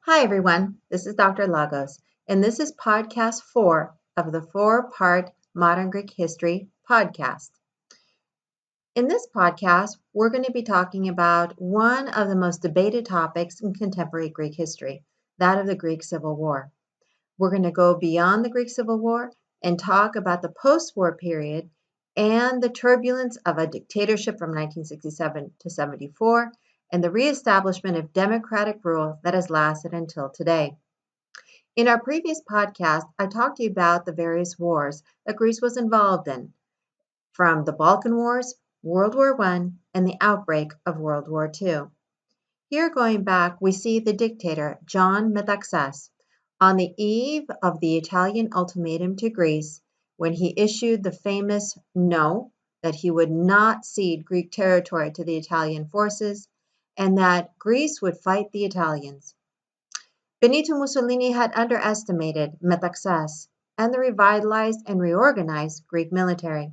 Hi, everyone. This is Dr. Lagos, and this is podcast 4 of the 4-part Modern Greek History podcast. In this podcast, we're going to be talking about one of the most debated topics in contemporary Greek history, that of the Greek Civil War. We're going to go beyond the Greek Civil War and talk about the post-war period and the turbulence of a dictatorship from 1967 to 74 and the reestablishment of democratic rule that has lasted until today. In our previous podcast, I talked to you about the various wars that Greece was involved in, from the Balkan Wars, World War I, and the outbreak of World War II. Here, going back, we see the dictator John Metaxas on the eve of the Italian ultimatum to Greece when he issued the famous no, that he would not cede Greek territory to the Italian forces and that Greece would fight the Italians. Benito Mussolini had underestimated Metaxas and the revitalized and reorganized Greek military.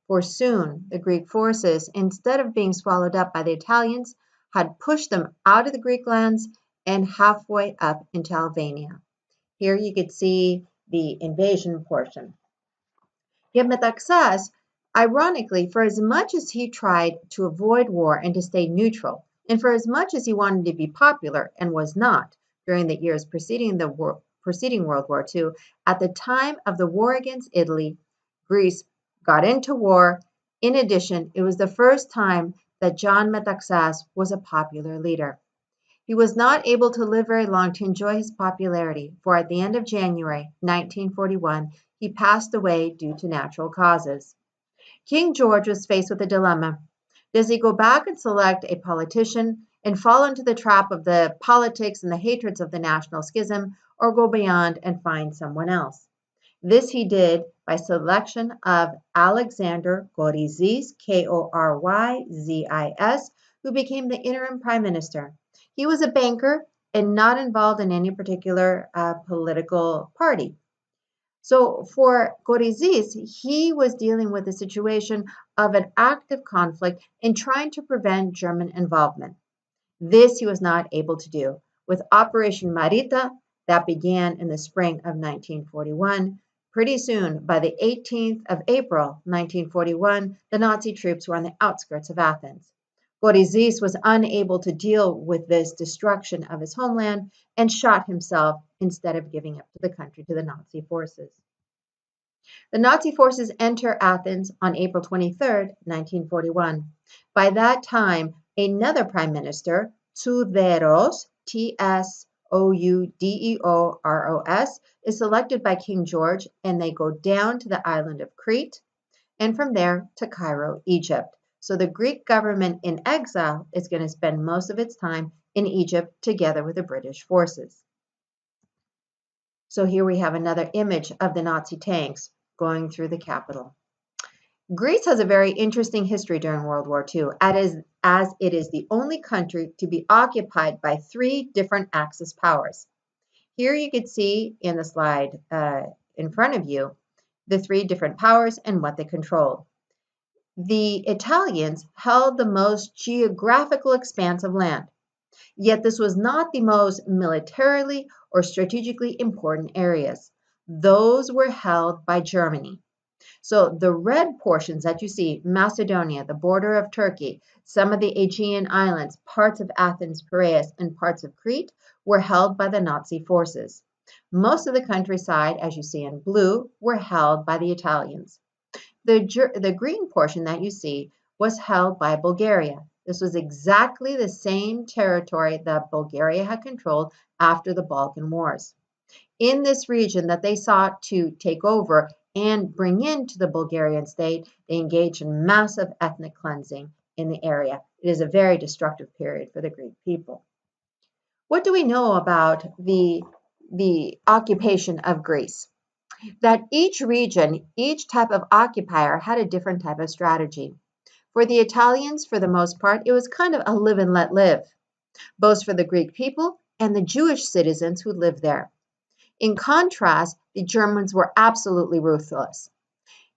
For soon, the Greek forces, instead of being swallowed up by the Italians, had pushed them out of the Greek lands and halfway up into Albania. Here you could see the invasion portion. Yet Metaxas, ironically, for as much as he tried to avoid war and to stay neutral, and for as much as he wanted to be popular and was not during the years preceding World War II, at the time of the war against Italy, Greece got into war. In addition, it was the first time that John Metaxas was a popular leader. He was not able to live very long to enjoy his popularity, for at the end of January 1941, he passed away due to natural causes. King George was faced with a dilemma. Does he go back and select a politician and fall into the trap of the politics and the hatreds of the national schism, or go beyond and find someone else? This he did by selection of Alexander Koryzis, Koryzis, who became the interim prime minister. He was a banker and not involved in any particular political party. So for Koryzis, he was dealing with a situation of an active conflict and trying to prevent German involvement. This he was not able to do. With Operation Marita, that began in the spring of 1941, pretty soon, by the 18th of April 1941, the Nazi troops were on the outskirts of Athens. Koryzis was unable to deal with this destruction of his homeland and shot himself instead of giving up the country to the Nazi forces. The Nazi forces enter Athens on April 23, 1941. By that time, another prime minister, Tsouderos, Tsouderos, is selected by King George, and they go down to the island of Crete, and from there to Cairo, Egypt. So the Greek government in exile is going to spend most of its time in Egypt together with the British forces. So here we have another image of the Nazi tanks going through the capital. Greece has a very interesting history during World War II, as it is the only country to be occupied by 3 different Axis powers. Here you can see in the slide in front of you the 3 different powers and what they controlled. The Italians held the most geographical expanse of land, yet this was not the most militarily or strategically important areas. Those were held by Germany. So the red portions that you see, Macedonia, the border of Turkey, some of the Aegean islands, parts of Athens, Piraeus, and parts of Crete were held by the Nazi forces. Most of the countryside, as you see in blue, were held by the Italians. The green portion that you see was held by Bulgaria. This was exactly the same territory that Bulgaria had controlled after the Balkan Wars. In this region that they sought to take over and bring into the Bulgarian state, they engaged in massive ethnic cleansing in the area. It is a very destructive period for the Greek people. What do we know about the occupation of Greece? That each region, each type of occupier had a different type of strategy. For the Italians, for the most part, it was kind of a live and let live, both for the Greek people and the Jewish citizens who lived there. In contrast, the Germans were absolutely ruthless.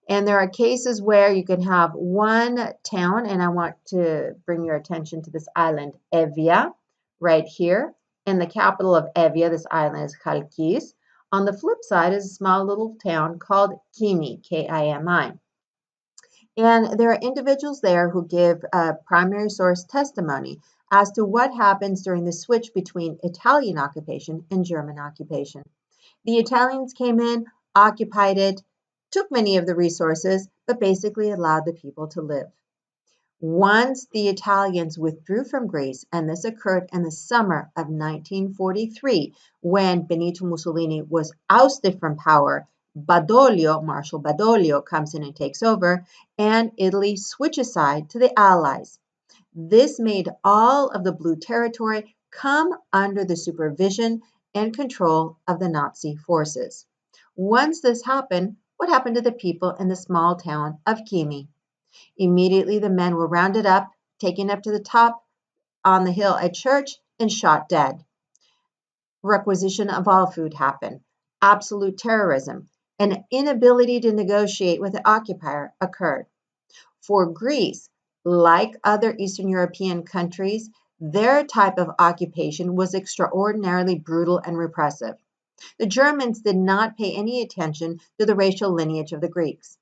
And there are cases where you can have one town, and I want to bring your attention to this island, Evia, right here. And the capital of Evia, this island, is Chalkis. On the flip side is a small little town called Kimi, Kimi. And there are individuals there who give primary source testimony as to what happens during the switch between Italian occupation and German occupation. The Italians came in, occupied it, took many of the resources, but basically allowed the people to live. Once the Italians withdrew from Greece, and this occurred in the summer of 1943, when Benito Mussolini was ousted from power, Marshal Badoglio comes in and takes over, and Italy switches side to the Allies. This made all of the Blue territory come under the supervision and control of the Nazi forces. Once this happened, what happened to the people in the small town of Kimi? Immediately, the men were rounded up, taken up to the top on the hill at church, and shot dead. Requisition of all food happened. Absolute terrorism. An inability to negotiate with the occupier occurred. For Greece, like other Eastern European countries, their type of occupation was extraordinarily brutal and repressive. The Germans did not pay any attention to the racial lineage of the Greeks.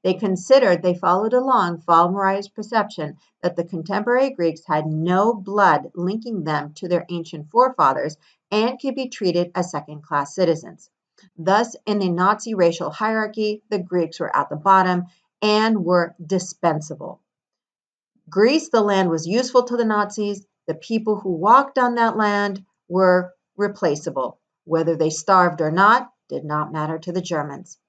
They followed along Valmorai's perception that the contemporary Greeks had no blood linking them to their ancient forefathers and could be treated as second-class citizens. Thus, in the Nazi racial hierarchy, the Greeks were at the bottom and were dispensable. Greece, the land, was useful to the Nazis. The people who walked on that land were replaceable. Whether they starved or not did not matter to the Germans.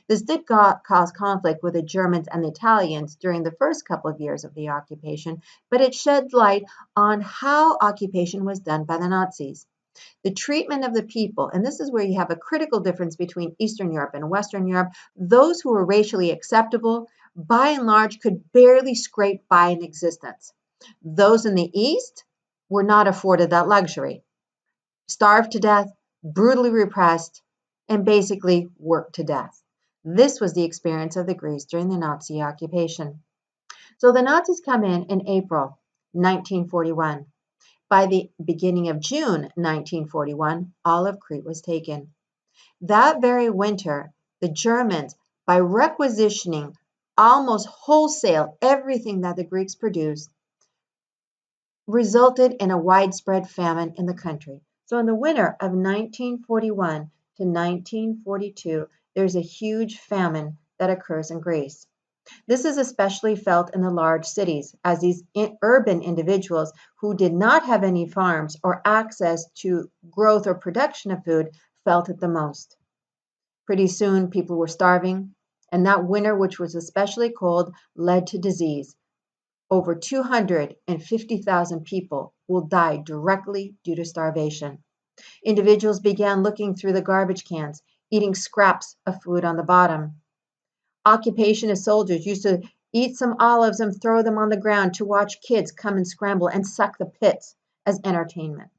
This did cause conflict with the Germans and the Italians during the first couple of years of the occupation, but it shed light on how occupation was done by the Nazis. The treatment of the people, and this is where you have a critical difference between Eastern Europe and Western Europe, those who were racially acceptable, by and large, could barely scrape by in existence. Those in the East were not afforded that luxury. Starved to death, brutally repressed, and basically worked to death. This was the experience of the Greeks during the Nazi occupation. So the Nazis come in April 1941. By the beginning of June 1941, all of Crete was taken. That very winter, the Germans, by requisitioning almost wholesale everything that the Greeks produced, resulted in a widespread famine in the country. So in the winter of 1941 to 1942, there's a huge famine that occurs in Greece. This is especially felt in the large cities, as these urban individuals who did not have any farms or access to growth or production of food felt it the most. Pretty soon, people were starving, and that winter, which was especially cold, led to disease. Over 250,000 people will die directly due to starvation. Individuals began looking through the garbage cans, eating scraps of food on the bottom. Occupationist soldiers used to eat some olives and throw them on the ground to watch kids come and scramble and suck the pits as entertainment.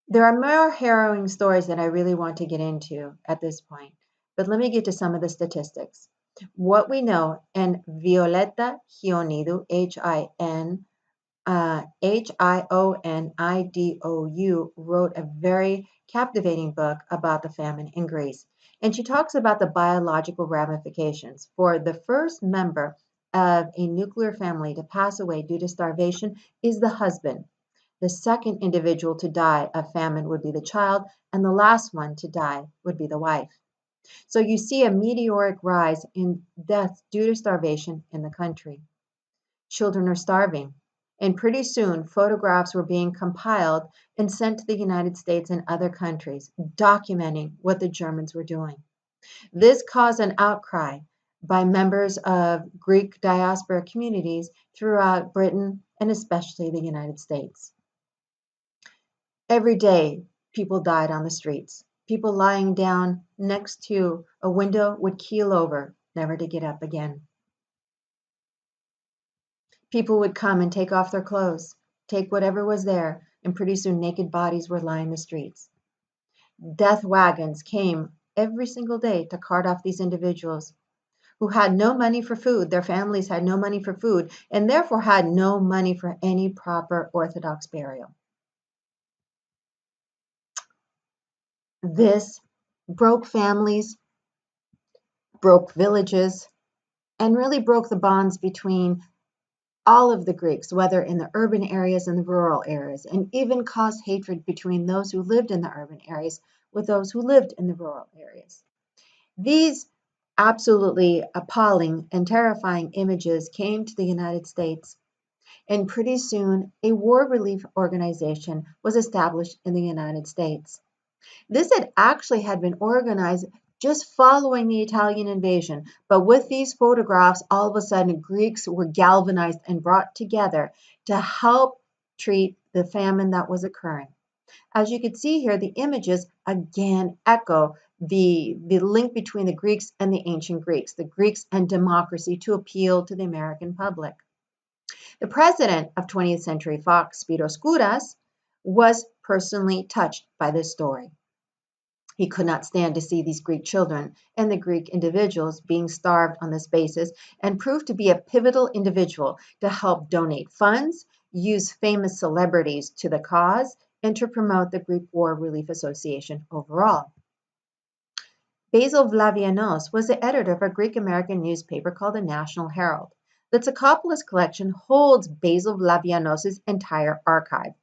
There are more harrowing stories that I really want to get into at this point, but let me get to some of the statistics. What we know, and Violeta Hionidu, Hionidu, wrote a very captivating book about the famine in Greece. And she talks about the biological ramifications. For the first member of a nuclear family to pass away due to starvation is the husband. The second individual to die of famine would be the child, and the last one to die would be the wife. So you see a meteoric rise in deaths due to starvation in the country. Children are starving. And pretty soon, photographs were being compiled and sent to the United States and other countries, documenting what the Germans were doing. This caused an outcry by members of Greek diaspora communities throughout Britain and especially the United States. Every day, people died on the streets. People lying down next to a window would keel over, never to get up again. People would come and take off their clothes, take whatever was there, and pretty soon naked bodies were lying the streets. Death wagons came every single day to cart off these individuals who had no money for food. Their families had no money for food and therefore had no money for any proper Orthodox burial. This broke families, broke villages, and really broke the bonds between all of the Greeks, whether in the urban areas and the rural areas, and even caused hatred between those who lived in the urban areas with those who lived in the rural areas. These absolutely appalling and terrifying images came to the United States, and pretty soon a war relief organization was established in the United States. This had been organized just following the Italian invasion, but with these photographs, all of a sudden Greeks were galvanized and brought together to help treat the famine that was occurring. As you can see here, the images again echo the link between the Greeks and the ancient Greeks, the Greeks and democracy, to appeal to the American public. The president of 20th Century Fox, Spiros Kouras, was personally touched by this story. He could not stand to see these Greek children and the Greek individuals being starved on this basis, and proved to be a pivotal individual to help donate funds, use famous celebrities to the cause, and to promote the Greek War Relief Association overall. Basil Vlavianos was the editor of a Greek-American newspaper called the National Herald. The Tsakopoulos collection holds Basil Vlavianos' entire archive.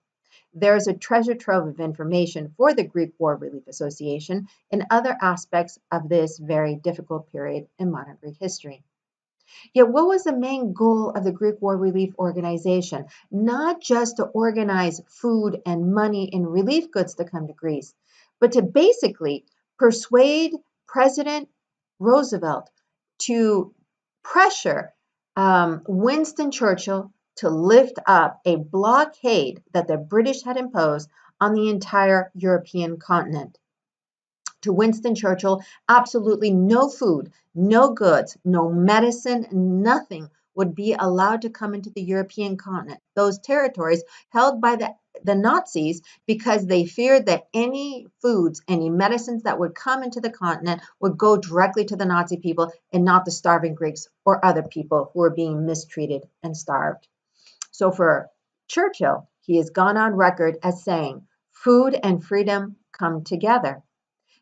There is a treasure trove of information for the Greek War Relief Association and other aspects of this very difficult period in modern Greek history. Yet what was the main goal of the Greek War Relief Organization? Not just to organize food and money and relief goods to come to Greece, but to basically persuade President Roosevelt to pressure Winston Churchill to lift up a blockade that the British had imposed on the entire European continent. To Winston Churchill, absolutely no food, no goods, no medicine, nothing would be allowed to come into the European continent, those territories held by the Nazis, because they feared that any foods, any medicines that would come into the continent would go directly to the Nazi people and not the starving Greeks or other people who were being mistreated and starved. So for Churchill, he has gone on record as saying, food and freedom come together.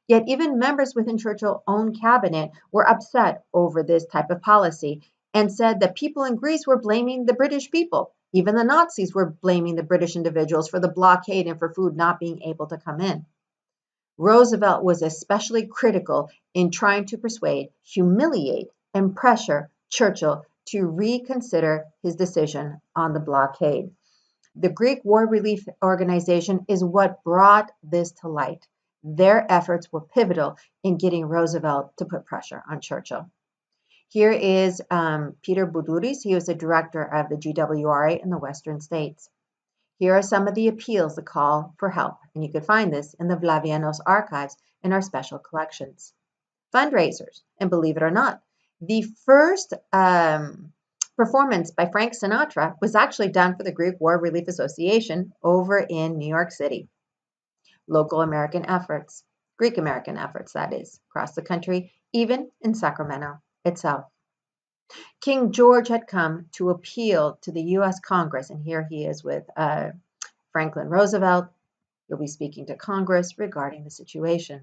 Yet even members within Churchill's own cabinet were upset over this type of policy and said that people in Greece were blaming the British people. Even the Nazis were blaming the British individuals for the blockade and for food not being able to come in. Roosevelt was especially critical in trying to persuade, humiliate, and pressure Churchill to reconsider his decision on the blockade. The Greek War Relief Organization is what brought this to light. Their efforts were pivotal in getting Roosevelt to put pressure on Churchill. Here is Peter Boudouris. He was the director of the GWRA in the Western States. Here are some of the appeals, the call for help, and you can find this in the Vlavianos archives in our special collections. Fundraisers, and believe it or not, the first performance by Frank Sinatra was actually done for the Greek War Relief Association over in New York City. Local American efforts, Greek American efforts, that is, across the country, even in Sacramento itself. King George had come to appeal to the U.S. Congress, and here he is with Franklin Roosevelt. He'll be speaking to Congress regarding the situation.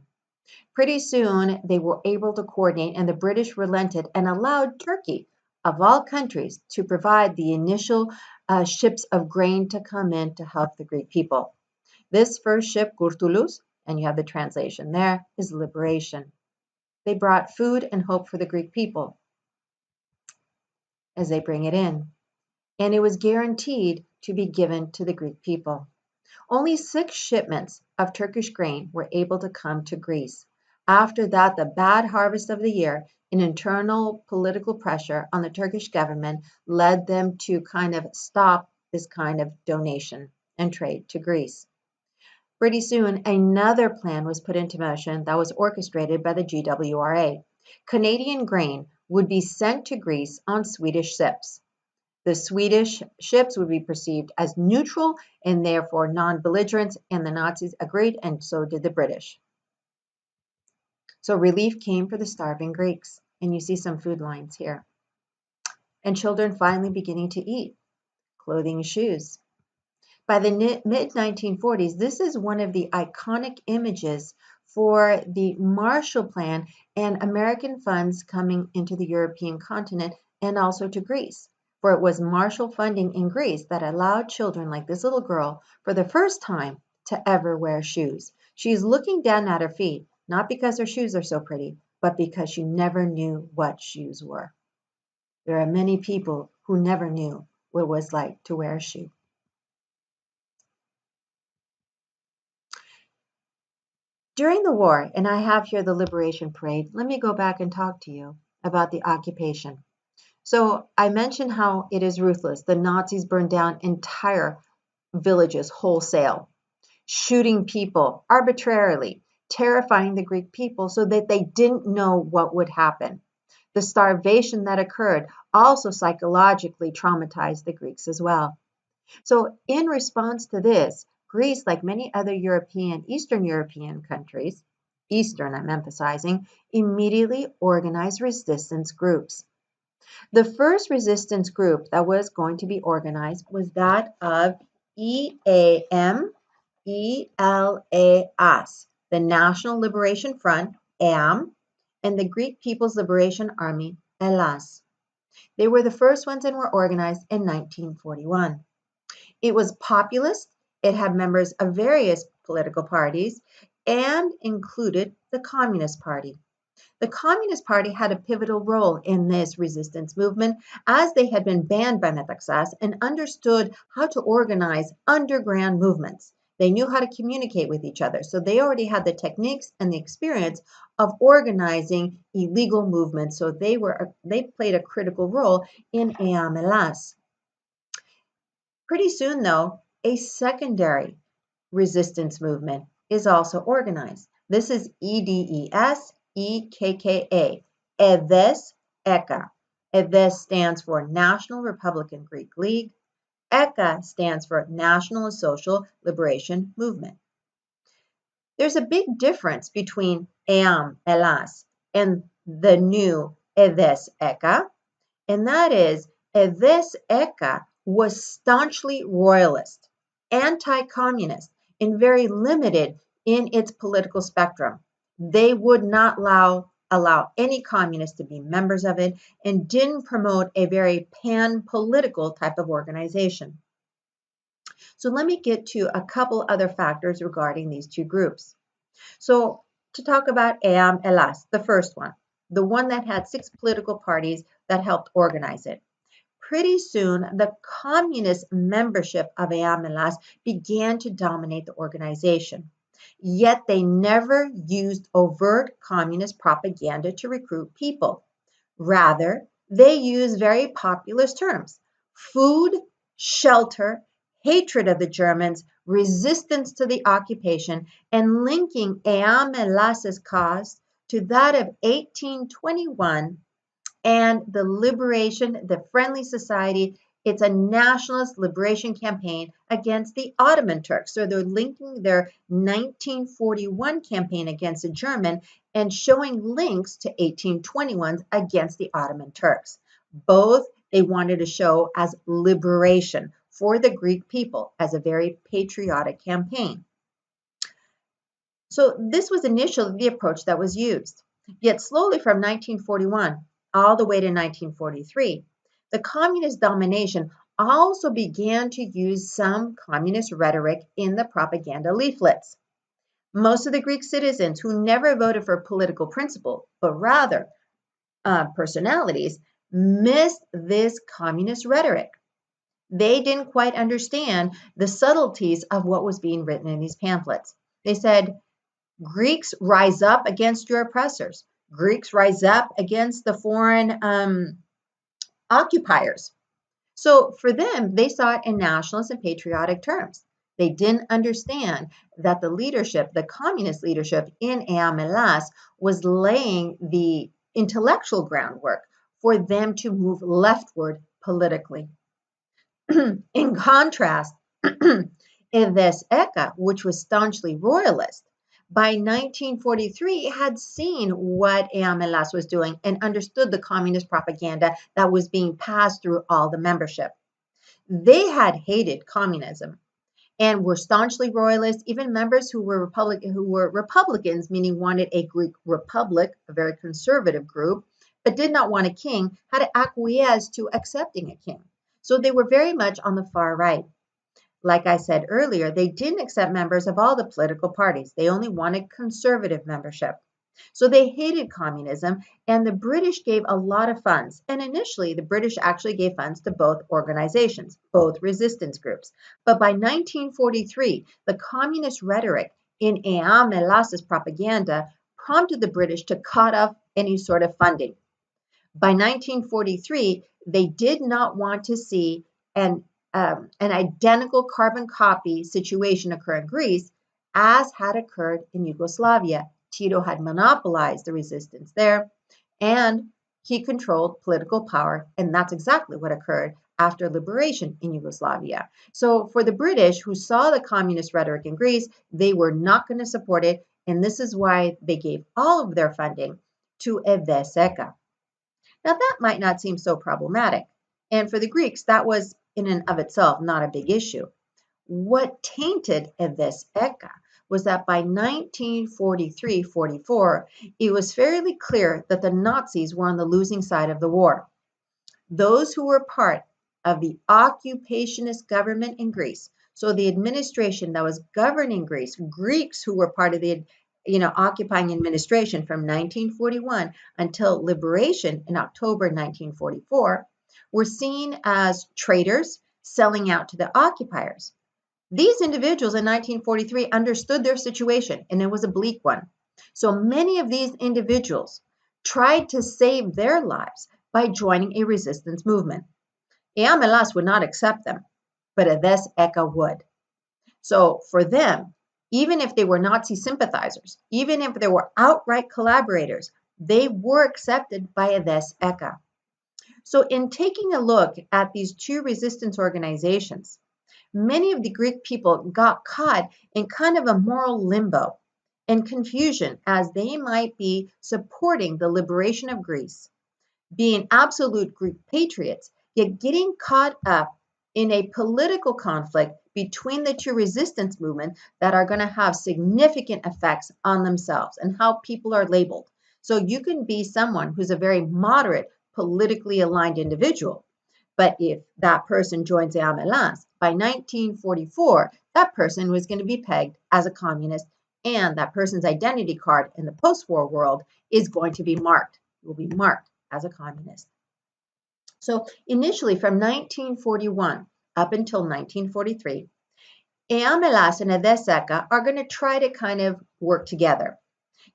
Pretty soon, they were able to coordinate, and the British relented and allowed Turkey, of all countries, to provide the initial ships of grain to come in to help the Greek people. This first ship, Kurtulus, and you have the translation there, is liberation. They brought food and hope for the Greek people as they bring it in, and it was guaranteed to be given to the Greek people. Only 6 shipments of Turkish grain were able to come to Greece. After that, the bad harvest of the year and internal political pressure on the Turkish government led them to kind of stop this kind of donation and trade to Greece. Pretty soon, another plan was put into motion that was orchestrated by the GWRA. Canadian grain would be sent to Greece on Swedish ships. The Swedish ships would be perceived as neutral and therefore non-belligerent, and the Nazis agreed, and so did the British. So relief came for the starving Greeks, and you see some food lines here. And children finally beginning to eat, clothing and shoes. By the mid-1940s, this is one of the iconic images for the Marshall Plan and American funds coming into the European continent and also to Greece. For it was Marshall funding in Greece that allowed children like this little girl for the first time to ever wear shoes. She's looking down at her feet, not because her shoes are so pretty, but because she never knew what shoes were. There are many people who never knew what it was like to wear a shoe. During the war, and I have here the Liberation Parade, let me go back and talk to you about the occupation. So I mentioned how it is ruthless. The Nazis burned down entire villages wholesale, shooting people arbitrarily, terrifying the Greek people so that they didn't know what would happen. The starvation that occurred also psychologically traumatized the Greeks as well. So in response to this, Greece, like many other Eastern European countries, Eastern I'm emphasizing, immediately organized resistance groups. The first resistance group that was going to be organized was that of EAM, ELAS, the National Liberation Front, EAM, and the Greek People's Liberation Army, ELAS. They were the first ones and were organized in 1941. It was populist, it had members of various political parties, and included the Communist Party. The Communist Party had a pivotal role in this resistance movement as they had been banned by Metaxas and understood how to organize underground movements. They knew how to communicate with each other, so they already had the techniques and the experience of organizing illegal movements, so they played a critical role in EAM-ELAS. Pretty soon, though, a secondary resistance movement is also organized. This is EDES-EKKA, EDES EKA. EDES stands for National Republican Greek League. EKA stands for National Social Liberation Movement. There's a big difference between EAM-ELAS and the new EDES EKA, and that is EDES EKA was staunchly royalist, anti-communist, and very limited in its political spectrum. They would not allow any communists to be members of it and didn't promote a very pan-political type of organization. So let me get to a couple other factors regarding these two groups. So to talk about EAM-ELAS, the first one, the one that had 6 political parties that helped organize it. Pretty soon, the communist membership of EAM-ELAS began to dominate the organization. Yet they never used overt communist propaganda to recruit people. Rather, they used very populist terms: food, shelter, hatred of the Germans, resistance to the occupation, and linking EAM-ELAS's cause to that of 1821 and the liberation, the Friendly Society. It's a nationalist liberation campaign against the Ottoman Turks. So they're linking their 1941 campaign against the German and showing links to 1821's against the Ottoman Turks. Both they wanted to show as liberation for the Greek people, as a very patriotic campaign. So this was initially the approach that was used. Yet slowly from 1941 all the way to 1943, the communist domination also began to use some communist rhetoric in the propaganda leaflets. Most of the Greek citizens who never voted for political principle, but rather personalities, missed this communist rhetoric. They didn't quite understand the subtleties of what was being written in these pamphlets. They said, Greeks rise up against your oppressors. Greeks rise up against the foreign occupiers. So for them, they saw it in nationalist and patriotic terms. They didn't understand that the leadership, the communist leadership in EAM-ELAS, was laying the intellectual groundwork for them to move leftward politically. In contrast, EDES EKA, which was staunchly royalist, by 1943 had seen what EAM-ELAS was doing and understood the communist propaganda that was being passed through all the membership. They had hated communism, and were staunchly royalist. Even members who were Republicans, meaning wanted a Greek republic, a very conservative group, but did not want a king, had to acquiesce to accepting a king. So they were very much on the far right. Like I said earlier, they didn't accept members of all the political parties. They only wanted conservative membership. So they hated communism, and the British gave a lot of funds. And initially, the British actually gave funds to both organizations, both resistance groups. But by 1943, the communist rhetoric in Eam Elas's propaganda prompted the British to cut off any sort of funding. By 1943, they did not want to see an identical carbon copy situation occur in Greece as had occurred in Yugoslavia. Tito had monopolized the resistance there, and he controlled political power, and that's exactly what occurred after liberation in Yugoslavia. So for the British, who saw the communist rhetoric in Greece, they were not going to support it, and this is why they gave all of their funding to Eveseka. Now, that might not seem so problematic, and for the Greeks, that was in and of itself not a big issue. What tainted Eveseka was that by 1943-44, it was fairly clear that the Nazis were on the losing side of the war. Those who were part of the occupationist government in Greece, so the administration that was governing Greece, Greeks who were part of the occupying administration from 1941 until liberation in October 1944, were seen as traitors selling out to the occupiers. These individuals in 1943 understood their situation, and it was a bleak one. So many of these individuals tried to save their lives by joining a resistance movement. Eam Elas would not accept them, but Eveseka would. So for them, even if they were Nazi sympathizers, even if they were outright collaborators, they were accepted by Eveseka. So in taking a look at these two resistance organizations, many of the Greek people got caught in kind of a moral limbo and confusion as they might be supporting the liberation of Greece, being absolute Greek patriots, yet getting caught up in a political conflict between the two resistance movements that are going to have significant effects on themselves and how people are labeled. So you can be someone who's a very moderate, politically aligned individual, but if that person joins Eam Elas, by 1944, that person was going to be pegged as a communist, and that person's identity card in the post-war world is going to be marked. It will be marked as a communist. So initially, from 1941 up until 1943, Eam Elas and Eveseka are going to try to kind of work together.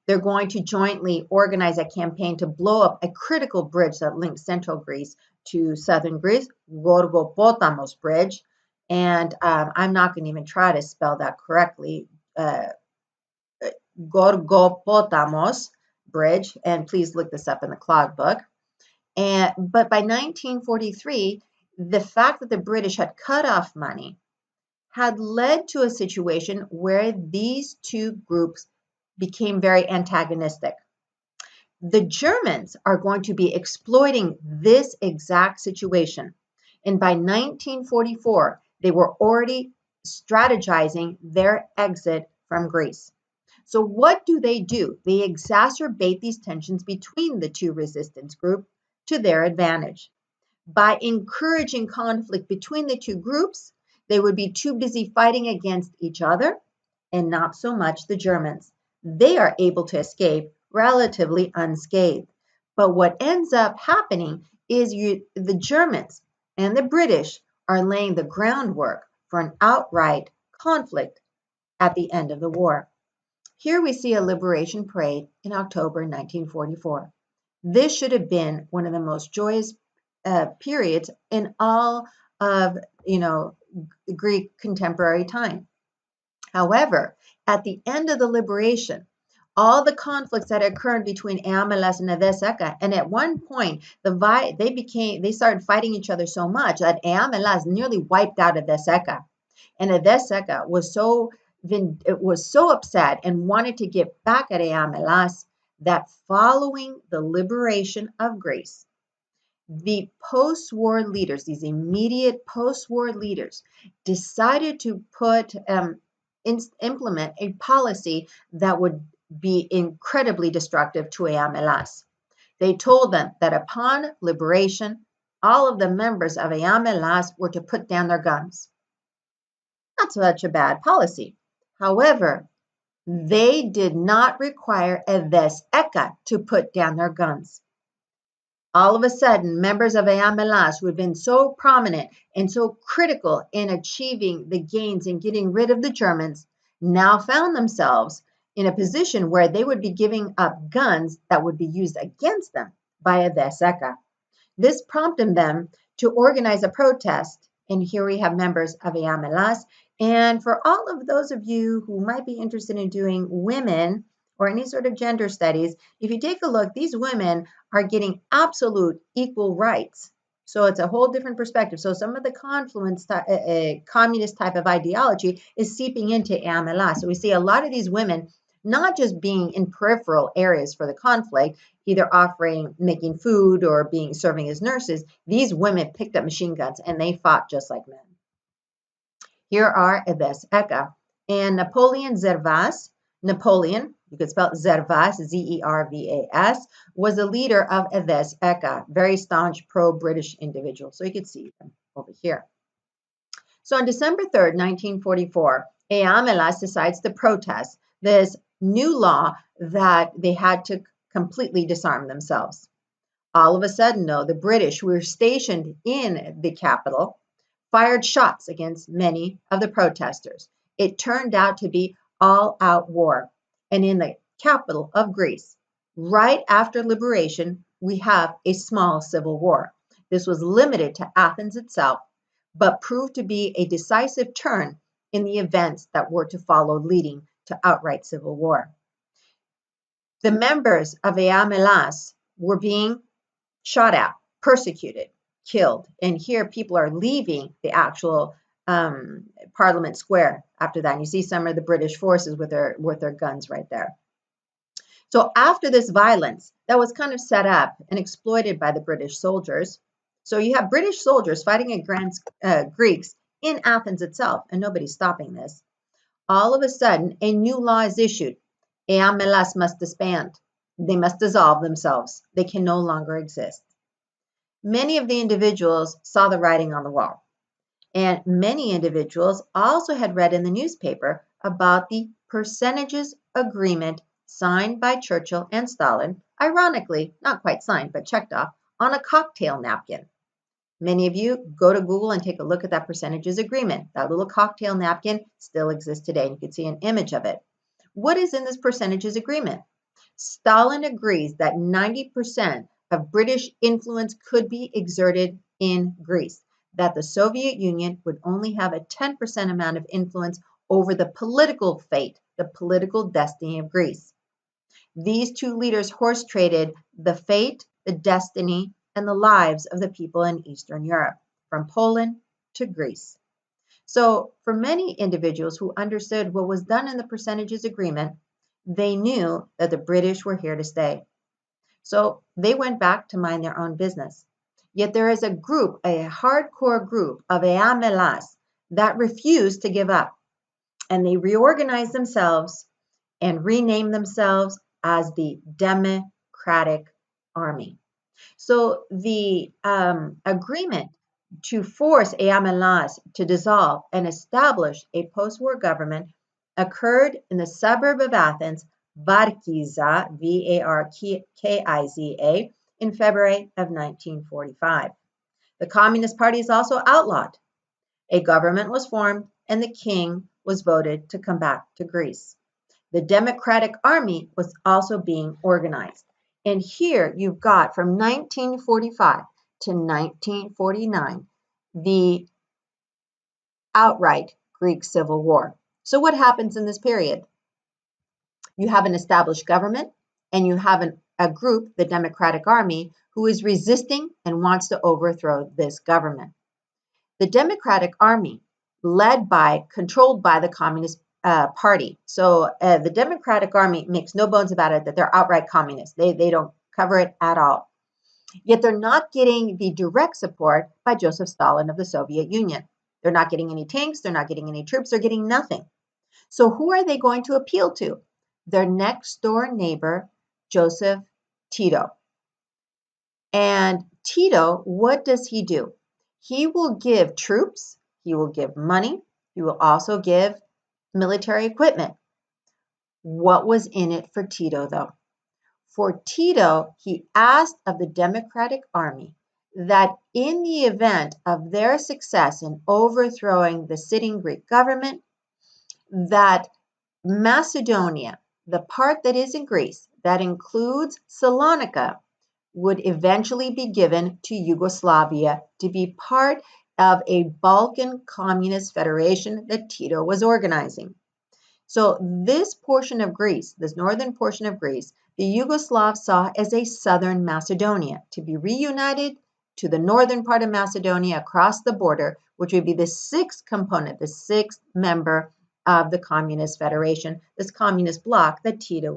They're going to jointly organize a campaign to blow up a critical bridge that links central Greece to southern Greece, Gorgopotamos Bridge. And I'm not going to even try to spell that correctly. Gorgopotamos Bridge, and please look this up in the cloud book. But by 1943, the fact that the British had cut off money had led to a situation where these two groups became very antagonistic. The Germans are going to be exploiting this exact situation. And by 1944, they were already strategizing their exit from Greece. So what do? They exacerbate these tensions between the two resistance groups to their advantage. By encouraging conflict between the two groups, they would be too busy fighting against each other and not so much the Germans. They are able to escape relatively unscathed. But what ends up happening is the Germans and the British are laying the groundwork for an outright conflict at the end of the war. Here we see a liberation parade in October 1944. This should have been one of the most joyous periods in all of Greek contemporary time. However, at the end of the liberation, all the conflicts that occurred between Eam Elas and Eveseka, and at one point they started fighting each other so much that Eam Elas nearly wiped out Eveseka, and Eveseka was so upset and wanted to get back at Eam Elas that following the liberation of Greece, the post-war leaders, these immediate post-war leaders, decided to implement a policy that would be incredibly destructive to Ayamelas. They told them that upon liberation, all of the members of Ayamelas were to put down their guns. Not such a bad policy. However, they did not require a Eka to put down their guns. All of a sudden, members of Ayamelas, who had been so prominent and so critical in achieving the gains and getting rid of the Germans, now found themselves in a position where they would be giving up guns that would be used against them by a Eka. This prompted them to organize a protest, and here we have members of Ayamelas. And for all of those of you who might be interested in doing women or any sort of gender studies, if you take a look, these women are getting absolute equal rights. So it's a whole different perspective. So some of the confluence, communist type of ideology is seeping into Ayamelas. So we see a lot of these women not just being in peripheral areas for the conflict, either making food or serving as nurses. These women picked up machine guns and they fought just like men. Here are Eves Eka and Napoleon Zervas. Napoleon, you could spell Zervas, Z-E-R-V-A-S, was the leader of Eves Eka, very staunch pro-British individual. So you could see them over here. So on December 3rd, 1944, Ayamelas decides to protest this new law that they had to completely disarm themselves. All of a sudden, though, the British, who were stationed in the capital, fired shots against many of the protesters. It turned out to be all-out war. And in the capital of Greece, right after liberation, we have a small civil war. This was limited to Athens itself, but proved to be a decisive turn in the events that were to follow, leading to outright civil war. The members of Ayamelas were being shot at, persecuted, killed. And here people are leaving the actual Parliament Square after that. And you see some of the British forces with their guns right there. So after this violence that was kind of set up and exploited by the British soldiers, so you have British soldiers fighting against Greeks in Athens itself, and nobody's stopping this. All of a sudden, a new law is issued. Ayamelas must disband. They must dissolve themselves. They can no longer exist. Many of the individuals saw the writing on the wall, and many individuals also had read in the newspaper about the percentages agreement signed by Churchill and Stalin, ironically, not quite signed, but checked off, on a cocktail napkin. Many of you go to Google and take a look at that percentages agreement. That little cocktail napkin still exists today. You can see an image of it. What is in this percentages agreement? Stalin agrees that 90% of British influence could be exerted in Greece, that the Soviet Union would only have a 10% amount of influence over the political fate, the political destiny of Greece. These two leaders horse traded the fate, the destiny, and the lives of the people in Eastern Europe, from Poland to Greece. So for many individuals who understood what was done in the percentages agreement, they knew that the British were here to stay. So they went back to mind their own business. Yet there is a group, a hardcore group of Ayamelas that refused to give up. And they reorganized themselves and renamed themselves as the Democratic Army. So the agreement to force Ayamelas to dissolve and establish a post-war government occurred in the suburb of Athens, Varkiza, V-A-R-K-I-Z-A, in February of 1945. The Communist Party is also outlawed. A government was formed and the king was voted to come back to Greece. The Democratic Army was also being organized. And here you've got from 1945 to 1949, the outright Greek Civil War. So what happens in this period? You have an established government and you have a group, the Democratic Army, who is resisting and wants to overthrow this government. The Democratic Army, controlled by the Communist Party. So the Democratic Army makes no bones about it that they're outright communists. They don't cover it at all. Yet they're not getting the direct support by Joseph Stalin of the Soviet Union. They're not getting any tanks, they're not getting any troops, they're getting nothing. So who are they going to appeal to? Their next door neighbor, Joseph Tito. And Tito, what does he do? He will give troops, he will give money, he will also give military equipment. What was in it for Tito, though? For Tito, he asked of the Democratic Army that in the event of their success in overthrowing the sitting Greek government, that Macedonia, the part that is in Greece, that includes Salonika, would eventually be given to Yugoslavia to be part of a Balkan Communist Federation that Tito was organizing. So this portion of Greece, this northern portion of Greece, the Yugoslavs saw as a southern Macedonia to be reunited to the northern part of Macedonia across the border, which would be the sixth component, the sixth member of the Communist Federation, this communist bloc that Tito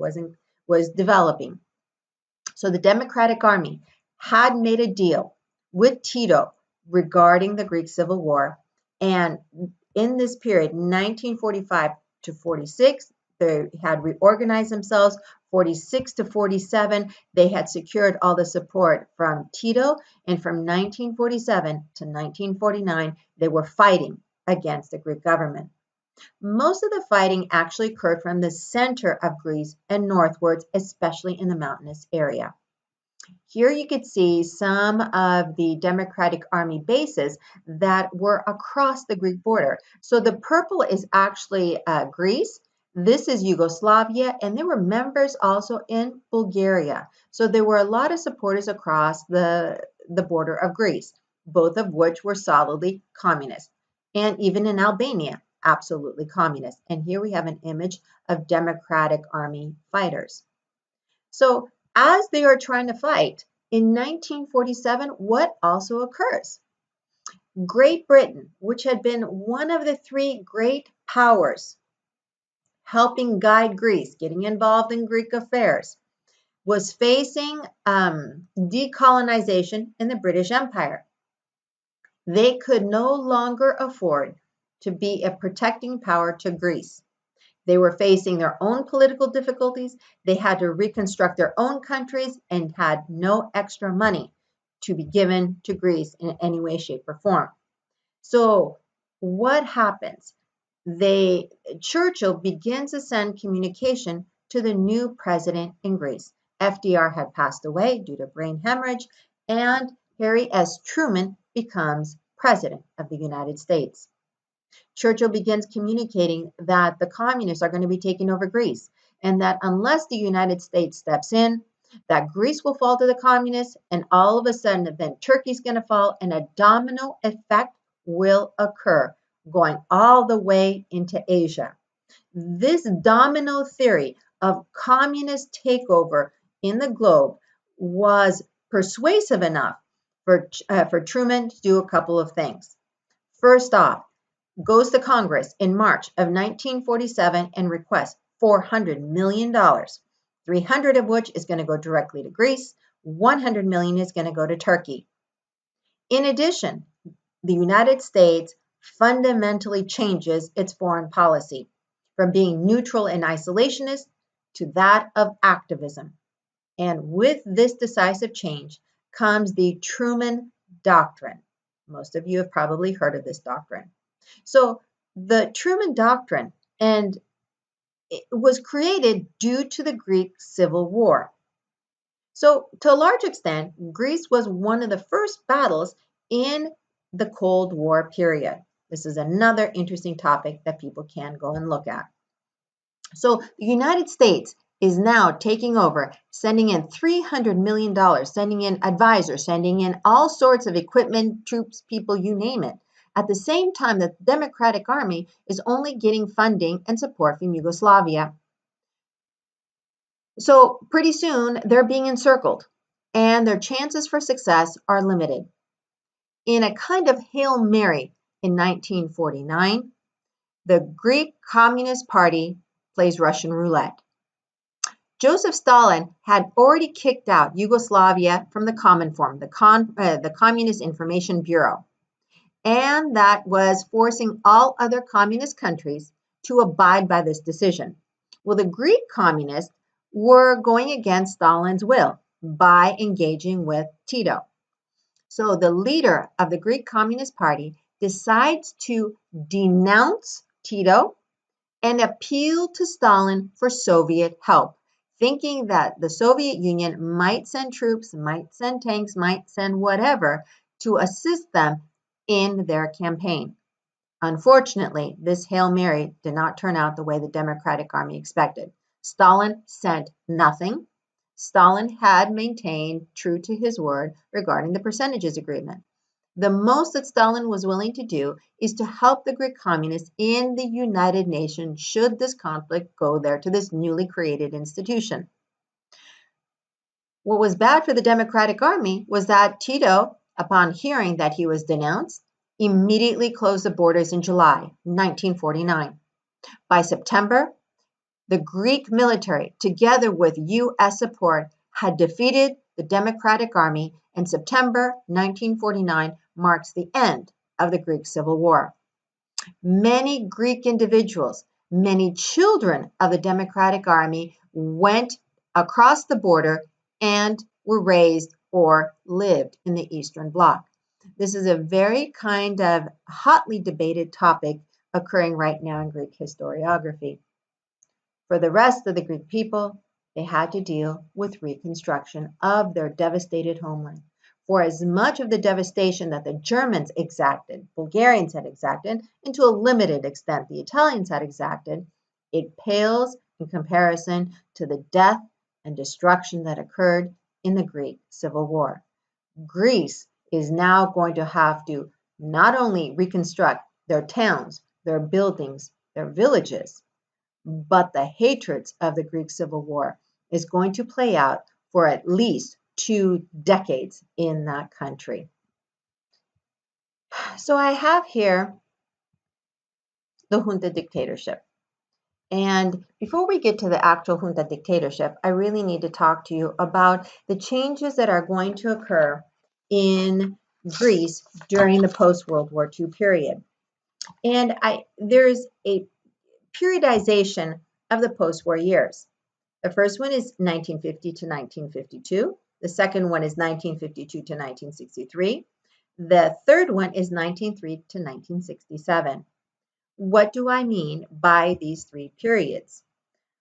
was developing. So the Democratic Army had made a deal with Tito regarding the Greek Civil War. And in this period, 1945 to 46, they had reorganized themselves. 46 to 47, they had secured all the support from Tito. And from 1947 to 1949, they were fighting against the Greek government. Most of the fighting actually occurred from the center of Greece and northwards, especially in the mountainous area. Here you could see some of the Democratic Army bases that were across the Greek border. So the purple is actually Greece. This is Yugoslavia, and there were members also in Bulgaria. So there were a lot of supporters across the border of Greece, both of which were solidly communist. And even in Albania, absolutely communist. And here we have an image of Democratic Army fighters. So as they are trying to fight, in 1947, what also occurs? Great Britain, which had been one of the three great powers helping guide Greece, getting involved in Greek affairs, was facing decolonization in the British Empire. They could no longer afford to be a protecting power to Greece. They were facing their own political difficulties. They had to reconstruct their own countries and had no extra money to be given to Greece in any way, shape, or form. So what happens? Churchill begins to send communication to the new president in Greece. FDR had passed away due to brain hemorrhage, and Harry S. Truman becomes president of the United States. Churchill begins communicating that the communists are going to be taking over Greece, and that unless the United States steps in, that Greece will fall to the communists, and all of a sudden then Turkey's going to fall, and a domino effect will occur, going all the way into Asia. This domino theory of communist takeover in the globe was persuasive enough for Truman to do a couple of things. First off, goes to Congress in March of 1947 and requests $400 million, 300 of which is going to go directly to Greece, 100 million is going to go to Turkey. In addition, the United States fundamentally changes its foreign policy from being neutral and isolationist to that of activism. And with this decisive change comes the Truman Doctrine. Most of you have probably heard of this doctrine. So the Truman Doctrine and it was created due to the Greek Civil War. So to a large extent, Greece was one of the first battles in the Cold War period. This is another interesting topic that people can go and look at. So the United States is now taking over, sending in $300 million, sending in advisors, sending in all sorts of equipment, troops, people, you name it. At the same time, the Democratic Army is only getting funding and support from Yugoslavia. So pretty soon, they're being encircled, and their chances for success are limited. In a kind of Hail Mary in 1949, the Greek Communist Party plays Russian roulette. Joseph Stalin had already kicked out Yugoslavia from the Cominform, the Communist Information Bureau, and that was forcing all other communist countries to abide by this decision. Well, the Greek communists were going against Stalin's will by engaging with Tito. So the leader of the Greek Communist Party decides to denounce Tito and appeal to Stalin for Soviet help, thinking that the Soviet Union might send troops, might send tanks, might send whatever to assist them in their campaign. Unfortunately, this Hail Mary did not turn out the way the Democratic Army expected. Stalin sent nothing. Stalin had maintained true to his word regarding the percentages agreement. The most that Stalin was willing to do is to help the Greek communists in the United Nations should this conflict go there to this newly created institution. What was bad for the Democratic Army was that Tito, upon hearing that he was denounced, immediately closed the borders in July 1949. By September, the Greek military, together with U.S. support, had defeated the Democratic Army, and September 1949 marks the end of the Greek Civil War. Many Greek individuals, many children of the Democratic Army went across the border and were raised or lived in the Eastern Bloc. This is a very kind of hotly debated topic occurring right now in Greek historiography. For the rest of the Greek people, they had to deal with reconstruction of their devastated homeland. For as much of the devastation that the Germans exacted, Bulgarians had exacted, and to a limited extent the Italians had exacted, it pales in comparison to the death and destruction that occurred in the Greek Civil War. Greece is now going to have to not only reconstruct their towns, their buildings, their villages, but the hatreds of the Greek Civil War is going to play out for at least 2 decades in that country. So I have here the junta dictatorship. And before we get to the actual junta dictatorship, I really need to talk to you about the changes that are going to occur in Greece during the post-World War II period. And there's a periodization of the post-war years. The first one is 1950 to 1952. The second one is 1952 to 1963. The third one is 1903 to 1967. What do I mean by these 3 periods?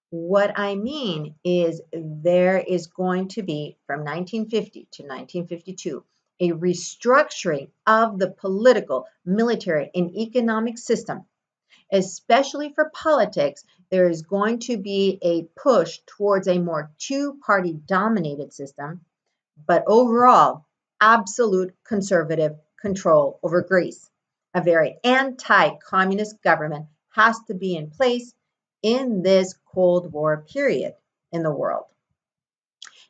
What I mean is there is going to be, from 1950 to 1952, a restructuring of the political, military, and economic system. Especially for politics, there is going to be a push towards a more 2-party dominated system, but overall, absolute conservative control over Greece. A very anti-communist government has to be in place in this Cold War period in the world.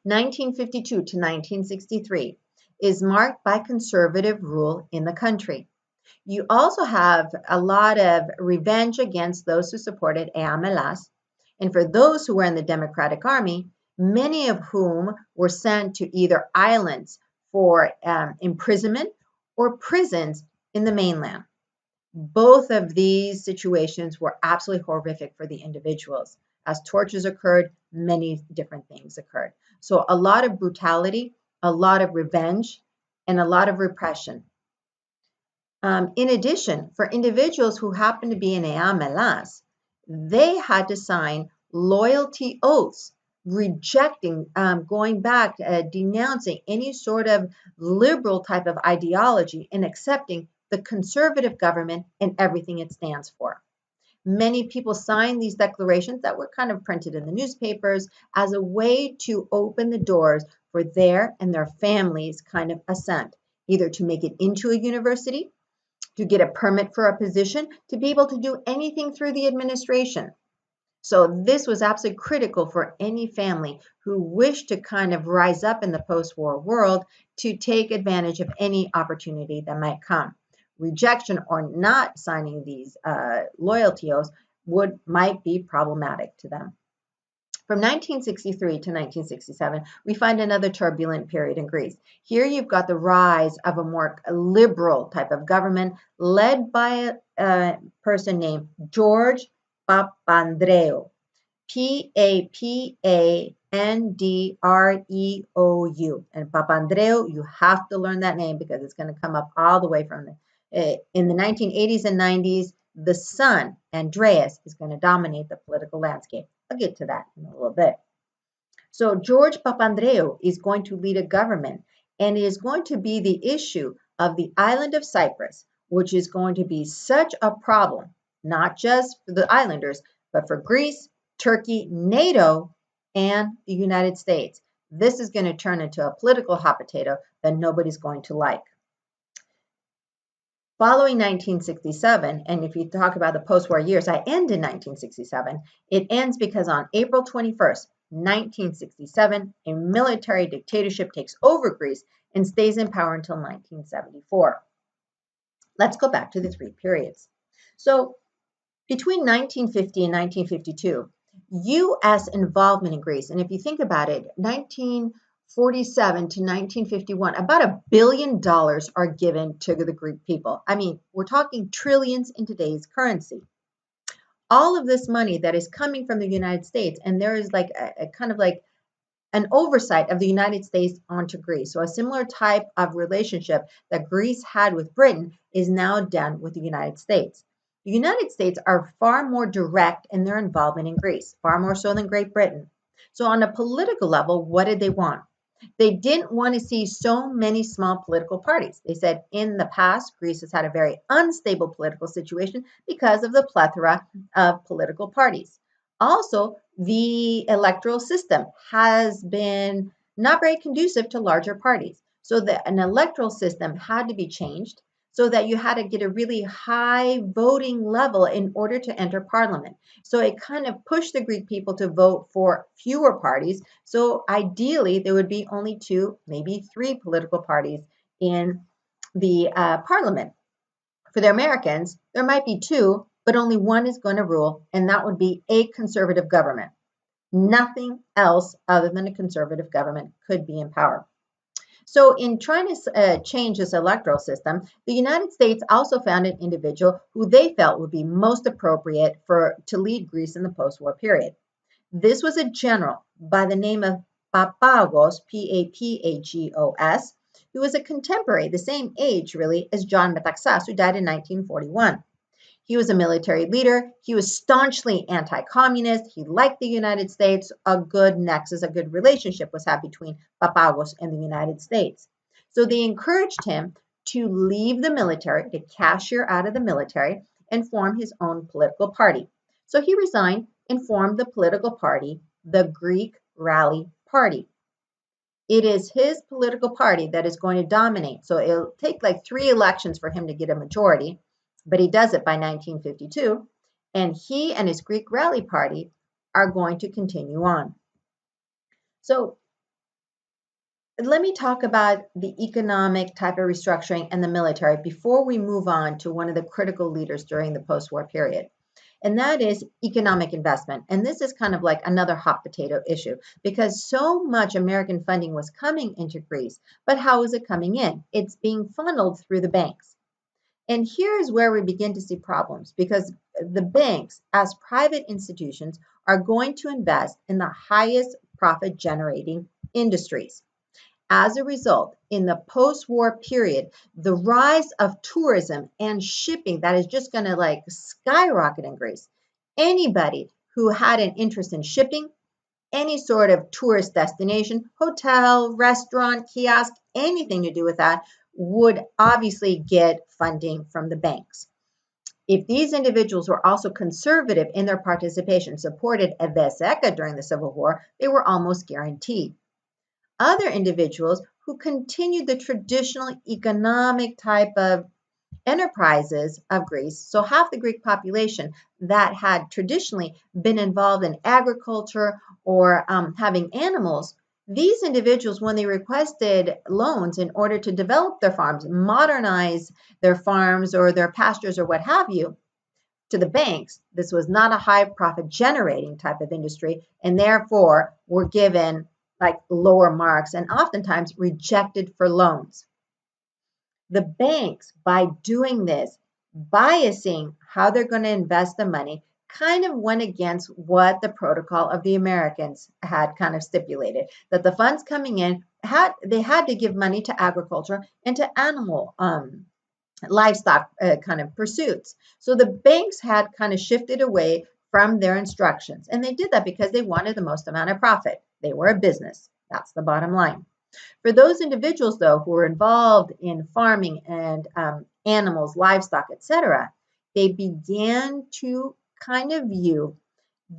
1952 to 1963 is marked by conservative rule in the country. You also have a lot of revenge against those who supported Eamelas, and for those who were in the Democratic Army, many of whom were sent to either islands for imprisonment or prisons in the mainland. Both of these situations were absolutely horrific for the individuals. As tortures occurred, many different things occurred. So a lot of brutality, a lot of revenge, and a lot of repression. In addition, for individuals who happened to be in Eamelas, they had to sign loyalty oaths, rejecting, going back, denouncing any sort of liberal type of ideology and accepting the conservative government and everything it stands for. Many people signed these declarations that were kind of printed in the newspapers as a way to open the doors for their and their families' kind of ascent, either to make it into a university, to get a permit for a position, to be able to do anything through the administration. So this was absolutely critical for any family who wished to kind of rise up in the post-war world to take advantage of any opportunity that might come. Rejection or not signing these loyalty oaths might be problematic to them. From 1963 to 1967, we find another turbulent period in Greece. Here you've got the rise of a more liberal type of government led by a person named George Papandreou. Papandreou. And Papandreou, you have to learn that name because it's going to come up all the way from in the 1980s and 90s. The son, Andreas, is going to dominate the political landscape. I'll get to that in a little bit. So George Papandreou is going to lead a government, and it is going to be the issue of the island of Cyprus, which is going to be such a problem, not just for the islanders, but for Greece, Turkey, NATO, and the United States. This is going to turn into a political hot potato that nobody's going to like. Following 1967, and if you talk about the post-war years, I end in 1967. It ends because on April 21st, 1967, a military dictatorship takes over Greece and stays in power until 1974. Let's go back to the three periods. So between 1950 and 1952, U.S. involvement in Greece, and if you think about it, 1947 to 1951, about $1 billion are given to the Greek people. I mean, we're talking trillions in today's currency. All of this money that is coming from the United States, and there is like a kind of like an oversight of the United States onto Greece. So a similar type of relationship that Greece had with Britain is now done with the United States. The United States are far more direct in their involvement in Greece, far more so than Great Britain. So on a political level, what did they want? They didn't want to see so many small political parties. They said in the past, Greece has had a very unstable political situation because of the plethora of political parties. Also, the electoral system has been not very conducive to larger parties. So an electoral system had to be changed so that you had to get a really high voting level in order to enter parliament. So it kind of pushed the Greek people to vote for fewer parties. So ideally, there would be only 2, maybe 3 political parties in the parliament. For the Americans, there might be 2, but only one is going to rule, and that would be a conservative government. Nothing else other than a conservative government could be in power. So in trying to change this electoral system, the United States also found an individual who they felt would be most appropriate to lead Greece in the post-war period. This was a general by the name of Papagos, Papagos, who was a contemporary, the same age really as John Metaxas, who died in 1941. He was a military leader. He was staunchly anti-communist. He liked the United States. A good nexus, a good relationship was had between Papagos and the United States. So they encouraged him to leave the military, to cashier out of the military, and form his own political party. So he resigned and formed the political party, the Greek Rally Party. It is his political party that is going to dominate. So it'll take like 3 elections for him to get a majority. But he does it by 1952, and he and his Greek Rally Party are going to continue on. So let me talk about the economic type of restructuring and the military before we move on to one of the critical leaders during the post-war period. And that is economic investment. And this is kind of like another hot potato issue because so much American funding was coming into Greece. But how is it coming in? It's being funneled through the banks. And here's where we begin to see problems because the banks, as private institutions, are going to invest in the highest profit generating industries. As a result, in the post-war period, the rise of tourism and shipping that is just going to like skyrocket in Greece. Anybody who had an interest in shipping, any sort of tourist destination, hotel, restaurant, kiosk, anything to do with that, would obviously get funding from the banks. If these individuals were also conservative in their participation, supported Eveseka during the Civil War, they were almost guaranteed. Other individuals who continued the traditional economic type of enterprises of Greece, so half the Greek population that had traditionally been involved in agriculture or having animals, these individuals, when they requested loans in order to develop their farms, modernize their farms or their pastures or what have you, To the banks, this was not a high profit generating type of industry, and therefore were given like lower marks and oftentimes rejected for loans. The banks, by doing this, biasing how they're going to invest the money, kind of went against what the protocol of the Americans had kind of stipulated, that the funds coming in had to give money to agriculture and to animal livestock kind of pursuits. So the banks had kind of shifted away from their instructions, and they did that because they wanted the most amount of profit. They were a business. That's the bottom line. For those individuals, though, who were involved in farming and animals, livestock, etc., they began to kind of view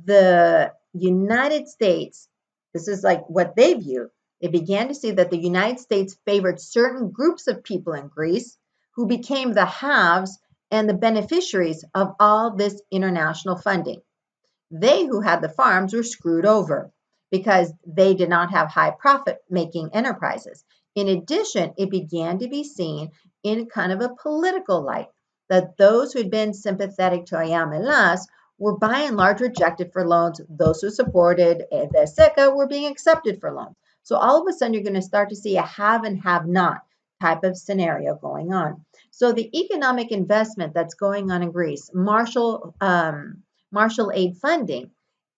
the United States, this is like what they view. They began to see that the United States favored certain groups of people in Greece who became the haves and the beneficiaries of all this international funding. They who had the farms were screwed over because they did not have high profit making enterprises. In addition, it began to be seen in kind of a political light that those who had been sympathetic to Ayamelas were by and large rejected for loans. Those who supported the SECA were being accepted for loans. So all of a sudden, you're going to start to see a have and have not type of scenario going on. So the economic investment that's going on in Greece, Marshall aid funding,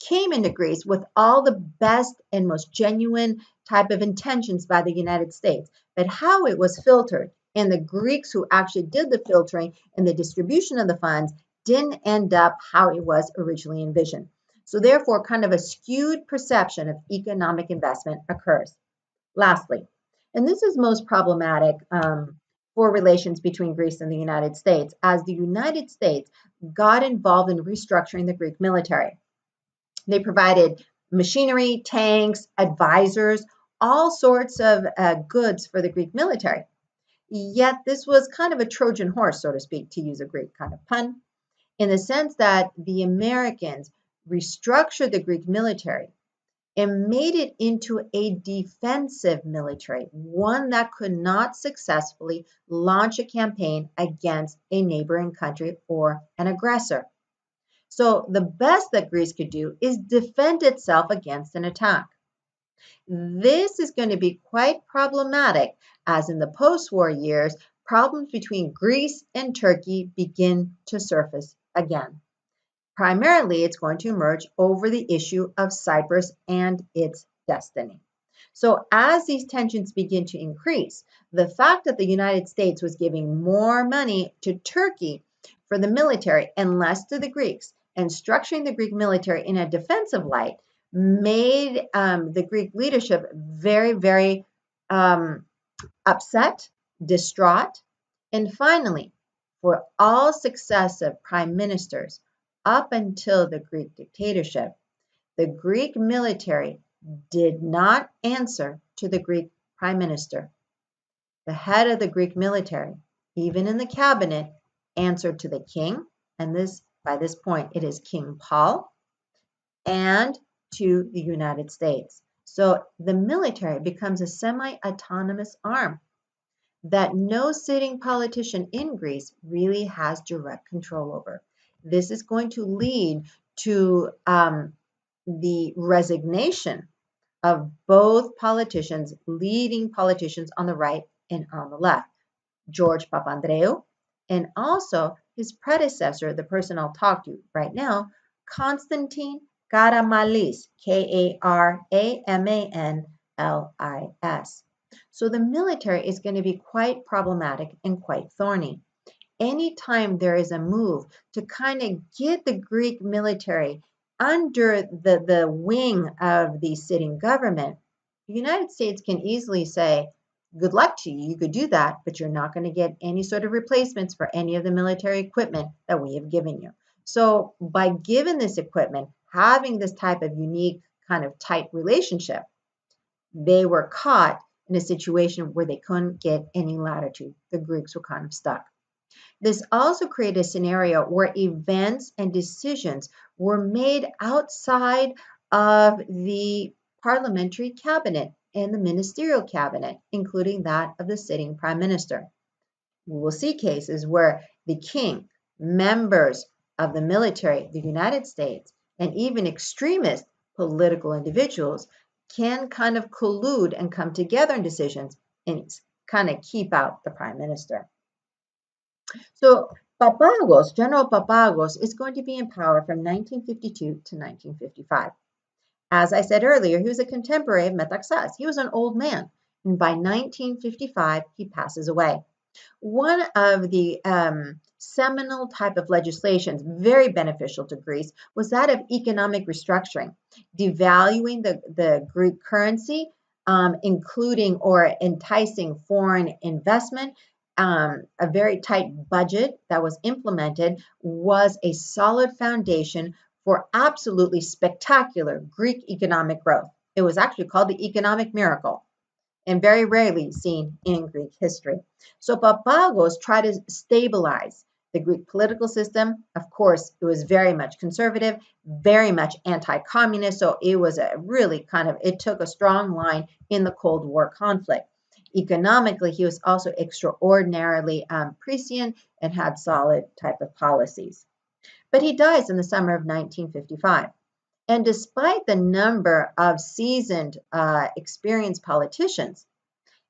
came into Greece with all the best and most genuine type of intentions by the United States. But how it was filtered and the Greeks who actually did the filtering and the distribution of the funds didn't end up how it was originally envisioned. So therefore, kind of a skewed perception of economic investment occurs. Lastly, and this is most problematic for relations between Greece and the United States, as the United States got involved in restructuring the Greek military. They provided machinery, tanks, advisors, all sorts of goods for the Greek military. Yet this was kind of a Trojan horse, so to speak, to use a Greek kind of pun, in the sense that the Americans restructured the Greek military and made it into a defensive military, one that could not successfully launch a campaign against a neighboring country or an aggressor. So the best that Greece could do is defend itself against an attack. This is going to be quite problematic, as in the post-war years, problems between Greece and Turkey begin to surface again. Primarily, it's going to emerge over the issue of Cyprus and its destiny. So as these tensions begin to increase, the fact that the United States was giving more money to Turkey for the military and less to the Greeks, and structuring the Greek military in a defensive light, made the Greek leadership very, very upset, distraught, and finally, for all successive prime ministers up until the Greek dictatorship, the Greek military did not answer to the Greek prime minister. The head of the Greek military, even in the cabinet, answered to the king, and by this point it is King Paul, and to the United States. So the military becomes a semi-autonomous arm that no sitting politician in Greece really has direct control over. This is going to lead to the resignation of both politicians, leading politicians on the right and on the left, George Papandreou, and also his predecessor, the person I'll talk to right now, Constantine Karamanlis, Karamanlis. So the military is going to be quite problematic and quite thorny. Anytime there is a move to kind of get the Greek military under the wing of the sitting government, the United States can easily say, good luck to you, you could do that, but you're not going to get any sort of replacements for any of the military equipment that we have given you. So by giving this equipment, having this type of unique kind of tight relationship, they were caught in a situation where they couldn't get any latitude. The Greeks were kind of stuck. This also created a scenario where events and decisions were made outside of the parliamentary cabinet and the ministerial cabinet, including that of the sitting prime minister. We will see cases where the king, members of the military, the United States, and even extremist political individuals can kind of collude and come together in decisions and kind of keep out the prime minister. So Papagos, General Papagos, is going to be in power from 1952 to 1955. As I said earlier, he was a contemporary of Metaxas. He was an old man, and by 1955, he passes away. One of the seminal type of legislations very beneficial to Greece was that of economic restructuring, devaluing the Greek currency, including or enticing foreign investment. A very tight budget that was implemented was a solid foundation for absolutely spectacular Greek economic growth. It was actually called the economic miracle and very rarely seen in Greek history. So Papagos tried to stabilize the Greek political system. Of course, it was very much conservative, very much anti-communist. So it was a really it took a strong line in the Cold War conflict. Economically, he was also extraordinarily prescient and had solid type of policies. But he dies in the summer of 1955. And despite the number of seasoned, experienced politicians,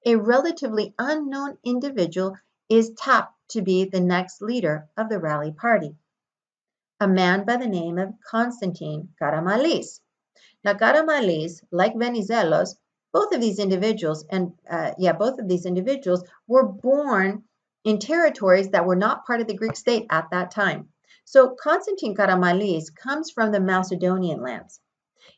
a relatively unknown individual is tapped to be the next leader of the Rally Party, a man by the name of Constantine Karamanlis. Now, Karamanlis, like Venizelos, both of these individuals were born in territories that were not part of the Greek state at that time. So Constantine Karamanlis comes from the Macedonian lands.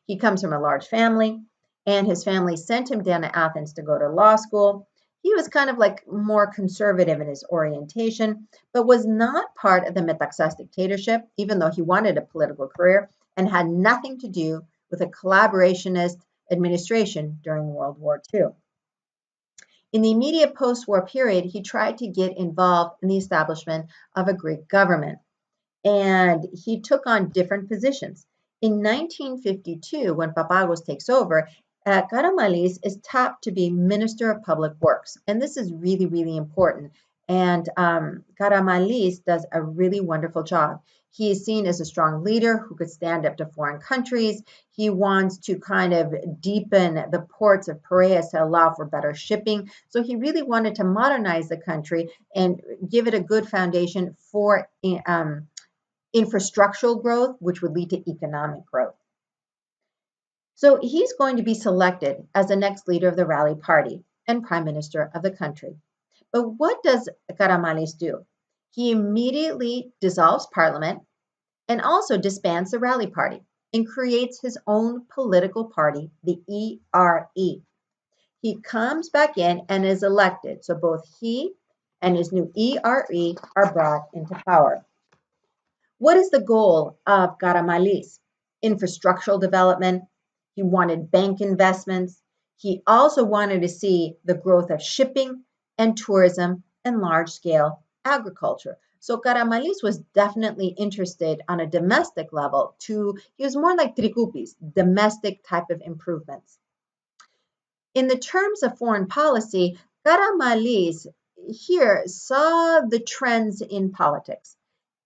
He comes from a large family, and his family sent him down to Athens to go to law school. He was kind of like more conservative in his orientation, but was not part of the Metaxas dictatorship, even though he wanted a political career, and had nothing to do with a collaborationist administration during World War II. In the immediate post-war period, he tried to get involved in the establishment of a Greek government, and he took on different positions. In 1952, when Papagos takes over, Karamanlis is tapped to be Minister of Public Works. And this is really, really important. And Karamanlis does a really wonderful job. He is seen as a strong leader who could stand up to foreign countries. He wants to kind of deepen the ports of Piraeus to allow for better shipping. So he really wanted to modernize the country and give it a good foundation for infrastructural growth, which would lead to economic growth. So he's going to be selected as the next leader of the Rally Party and prime minister of the country. But what does Karamanlis do? He immediately dissolves parliament and also disbands the Rally Party and creates his own political party, the ERE. He comes back in and is elected. So both he and his new ERE are brought into power. What is the goal of Karamanlis? Infrastructural development. He wanted bank investments. He also wanted to see the growth of shipping and tourism and large-scale agriculture. So Karamanlis was definitely interested on a domestic level he was more like Trikoupis, domestic type of improvements. In the terms of foreign policy, Karamanlis here saw the trends in politics.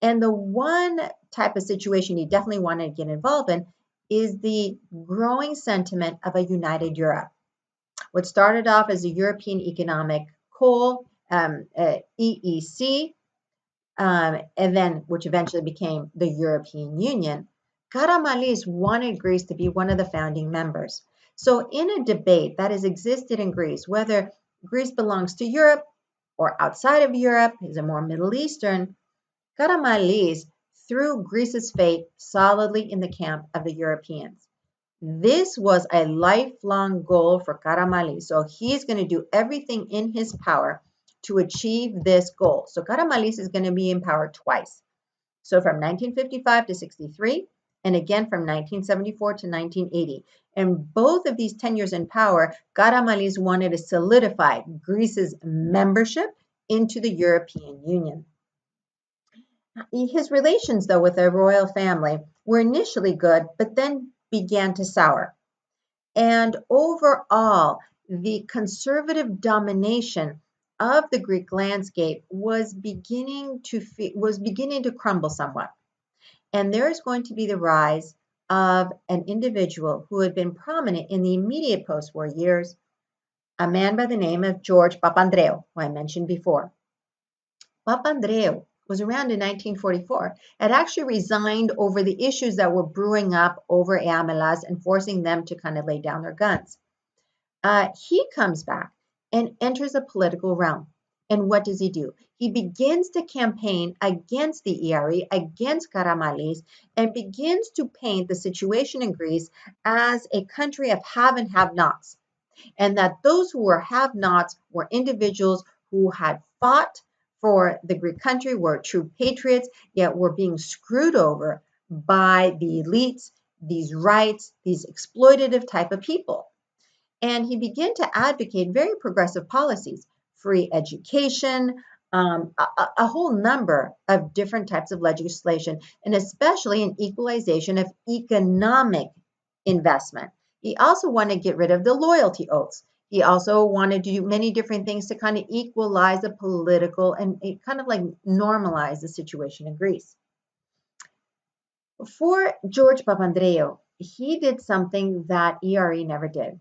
And the one type of situation he definitely wanted to get involved in is the growing sentiment of a united Europe. What started off as a European Economic Coal, EEC, and then which eventually became the European Union, Karamanlis wanted Greece to be one of the founding members. So in a debate that has existed in Greece, whether Greece belongs to Europe or outside of Europe, is a more Middle Eastern, Karamanlis threw Greece's fate solidly in the camp of the Europeans. This was a lifelong goal for Karamanlis, so he's going to do everything in his power to achieve this goal. So Karamanlis is going to be in power twice. So from 1955 to 63, and again from 1974 to 1980. And both of these tenures in power, Karamanlis wanted to solidify Greece's membership into the European Union. His relations, though, with the royal family were initially good, but then began to sour. And overall, the conservative domination of the Greek landscape was beginning to crumble somewhat. And there's going to be the rise of an individual who had been prominent in the immediate post-war years, a man by the name of George Papandreou, who I mentioned before. Papandreou was around in 1944, had actually resigned over the issues that were brewing up over Eamelas and forcing them to kind of lay down their guns. He comes back and enters a political realm. And what does he do? He begins to campaign against the ERE, against Karamanlis, and begins to paint the situation in Greece as a country of have and have-nots. And that those who were have-nots were individuals who had fought for the Greek country, were true patriots, yet were being screwed over by the elites, these rights, these exploitative type of people. And he began to advocate very progressive policies, free education, a whole number of different types of legislation, and especially an equalization of economic investment. He also wanted to get rid of the loyalty oaths. He also wanted to do many different things to kind of equalize the political and kind of like normalize the situation in Greece. For George Papandreou, he did something that ERE never did.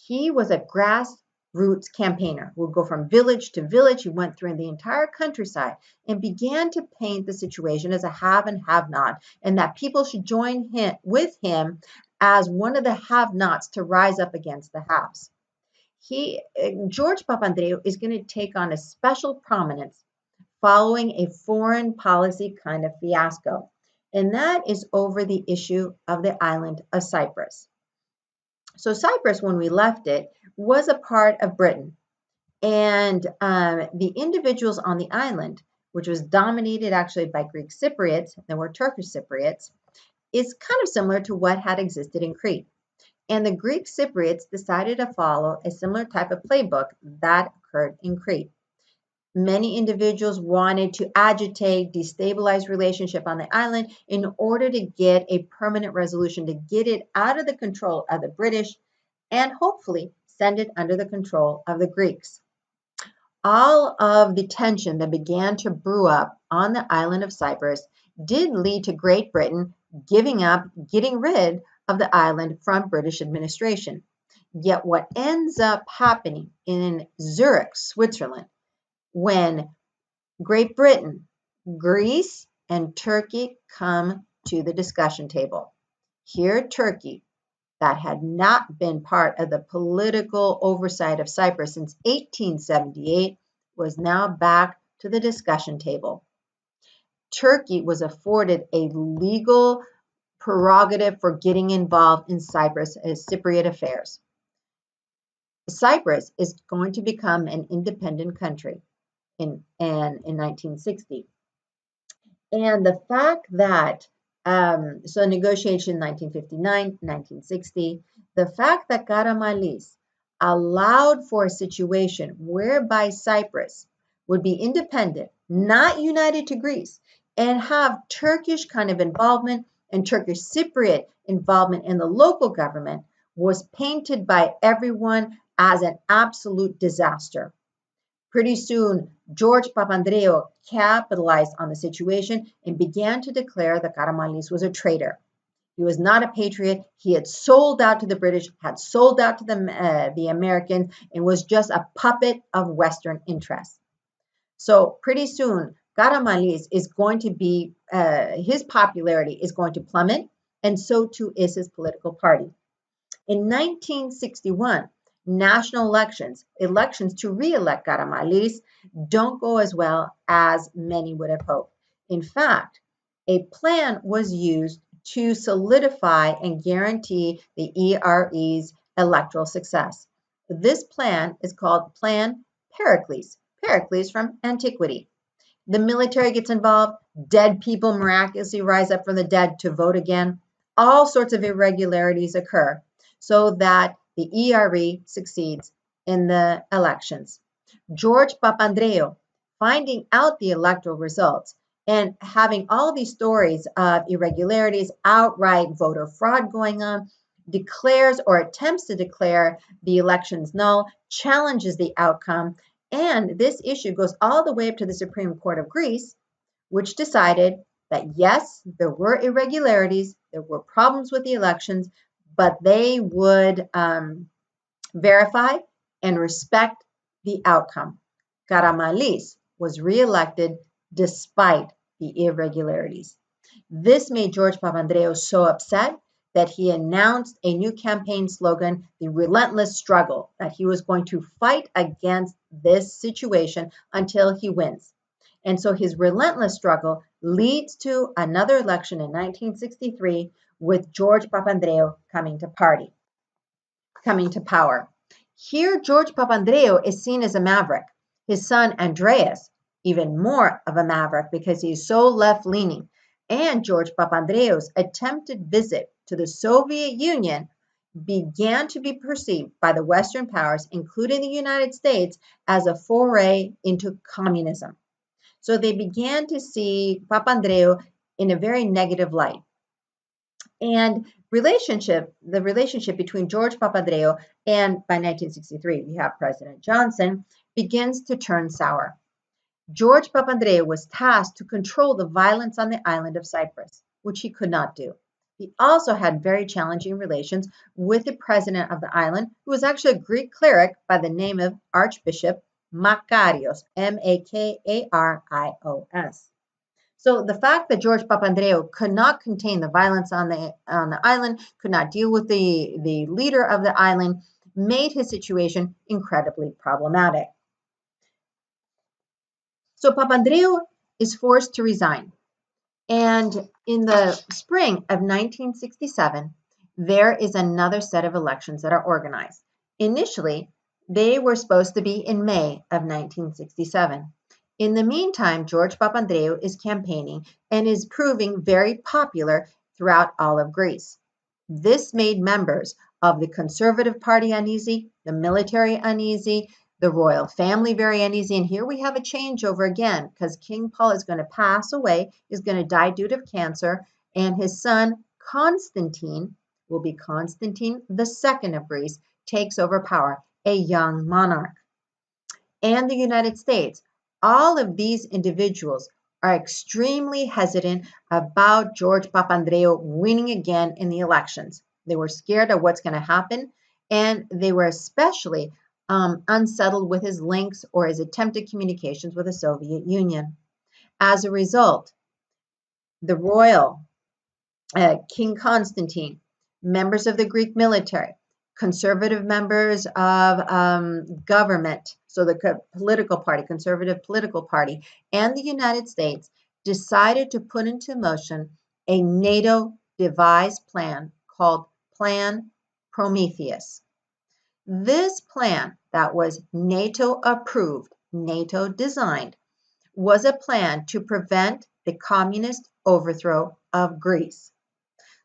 He was a grassroots campaigner who would go from village to village. He went through the entire countryside and began to paint the situation as a have and have not, and that people should join with him as one of the have nots to rise up against the haves. George Papandreou is going to take on a special prominence following a foreign policy kind of fiasco, and that is over the issue of the island of Cyprus. So Cyprus, when we left it, was a part of Britain. And the individuals on the island, which was dominated actually by Greek Cypriots, there were Turkish Cypriots, is kind of similar to what had existed in Crete. And the Greek Cypriots decided to follow a similar type of playbook that occurred in Crete. Many individuals wanted to agitate, destabilize relationship on the island in order to get a permanent resolution, to get it out of the control of the British and hopefully send it under the control of the Greeks. All of the tension that began to brew up on the island of Cyprus did lead to Great Britain giving up, getting rid of the island from British administration. Yet what ends up happening in Zurich, Switzerland, when Great Britain, Greece, and Turkey come to the discussion table. Here, Turkey, that had not been part of the political oversight of Cyprus since 1878, was now back to the discussion table. Turkey was afforded a legal prerogative for getting involved in Cyprus as Cypriot affairs. Cyprus is going to become an independent country in 1960. And the fact that, so negotiation 1959, 1960, the fact that Karamanlis allowed for a situation whereby Cyprus would be independent, not united to Greece, and have Turkish kind of involvement and Turkish Cypriot involvement in the local government was painted by everyone as an absolute disaster. Pretty soon, George Papandreou capitalized on the situation and began to declare that Karamanlis was a traitor. He was not a patriot. He had sold out to the British, had sold out to the Americans, and was just a puppet of Western interests. So pretty soon, Karamanlis is going to be, his popularity is going to plummet, and so too is his political party. In 1961, national elections to re-elect Karamanlis, don't go as well as many would have hoped. In fact, a plan was used to solidify and guarantee the ERE's electoral success. This plan is called Plan Pericles, Pericles from antiquity. The military gets involved, dead people miraculously rise up from the dead to vote again. All sorts of irregularities occur so that the ERE succeeds in the elections. George Papandreou, finding out the electoral results and having all these stories of irregularities, outright voter fraud going on, declares or attempts to declare the elections null, challenges the outcome, and this issue goes all the way up to the Supreme Court of Greece, which decided that yes, there were irregularities, there were problems with the elections, but they would verify and respect the outcome. Karamanlis was reelected despite the irregularities. This made George Papandreou so upset that he announced a new campaign slogan, the relentless struggle, that he was going to fight against this situation until he wins. And so his relentless struggle leads to another election in 1963 with George Papandreou coming to power. Here, George Papandreou is seen as a maverick. His son Andreas, even more of a maverick because he's so left-leaning. And George Papandreou's attempted visit to the Soviet Union began to be perceived by the Western powers, including the United States, as a foray into communism. So they began to see Papandreou in a very negative light. And the relationship between George Papandreou and, by 1963, we have President Johnson, begins to turn sour. George Papandreou was tasked to control the violence on the island of Cyprus, which he could not do. He also had very challenging relations with the president of the island, who was actually a Greek cleric by the name of Archbishop Makarios, Makarios. So the fact that George Papandreou could not contain the violence on the island, could not deal with the leader of the island, made his situation incredibly problematic. So Papandreou is forced to resign. And in the spring of 1967, there is another set of elections that are organized. Initially, they were supposed to be in May of 1967. In the meantime, George Papandreou is campaigning and is proving very popular throughout all of Greece. This made members of the Conservative Party uneasy, the military uneasy, the royal family very uneasy. And here we have a changeover again because King Paul is going to pass away, is going to die due to cancer, and his son Constantine will be Constantine II of Greece, takes over power, a young monarch. And the United States, all of these individuals are extremely hesitant about George Papandreou winning again in the elections. They were scared of what's going to happen, and they were especially unsettled with his links or his attempted communications with the Soviet Union. As a result, the royal King Constantine, members of the Greek military, conservative members of government, so the political party, conservative political party, and the United States decided to put into motion a NATO-devised plan called Plan Prometheus. This plan that was NATO approved, NATO designed, was a plan to prevent the communist overthrow of Greece.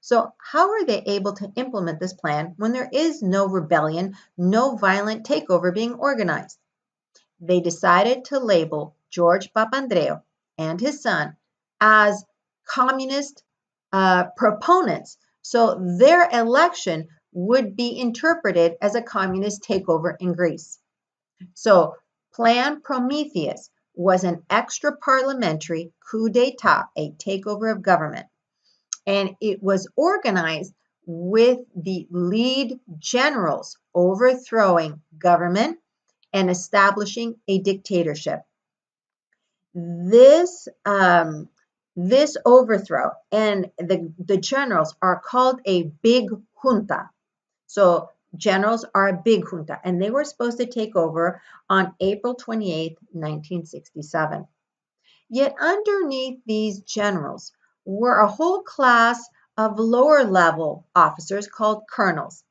So how are they able to implement this plan when there is no rebellion, no violent takeover being organized? They decided to label George Papandreou and his son as communist proponents. So their election would be interpreted as a communist takeover in Greece. So Plan Prometheus was an extra-parliamentary coup d'etat, a takeover of government. And it was organized with the lead generals overthrowing government and establishing a dictatorship. This overthrow and the generals are called a big junta. So generals are a big junta, and they were supposed to take over on April 28, 1967. Yet underneath these generals were a whole class of lower level officers called colonels.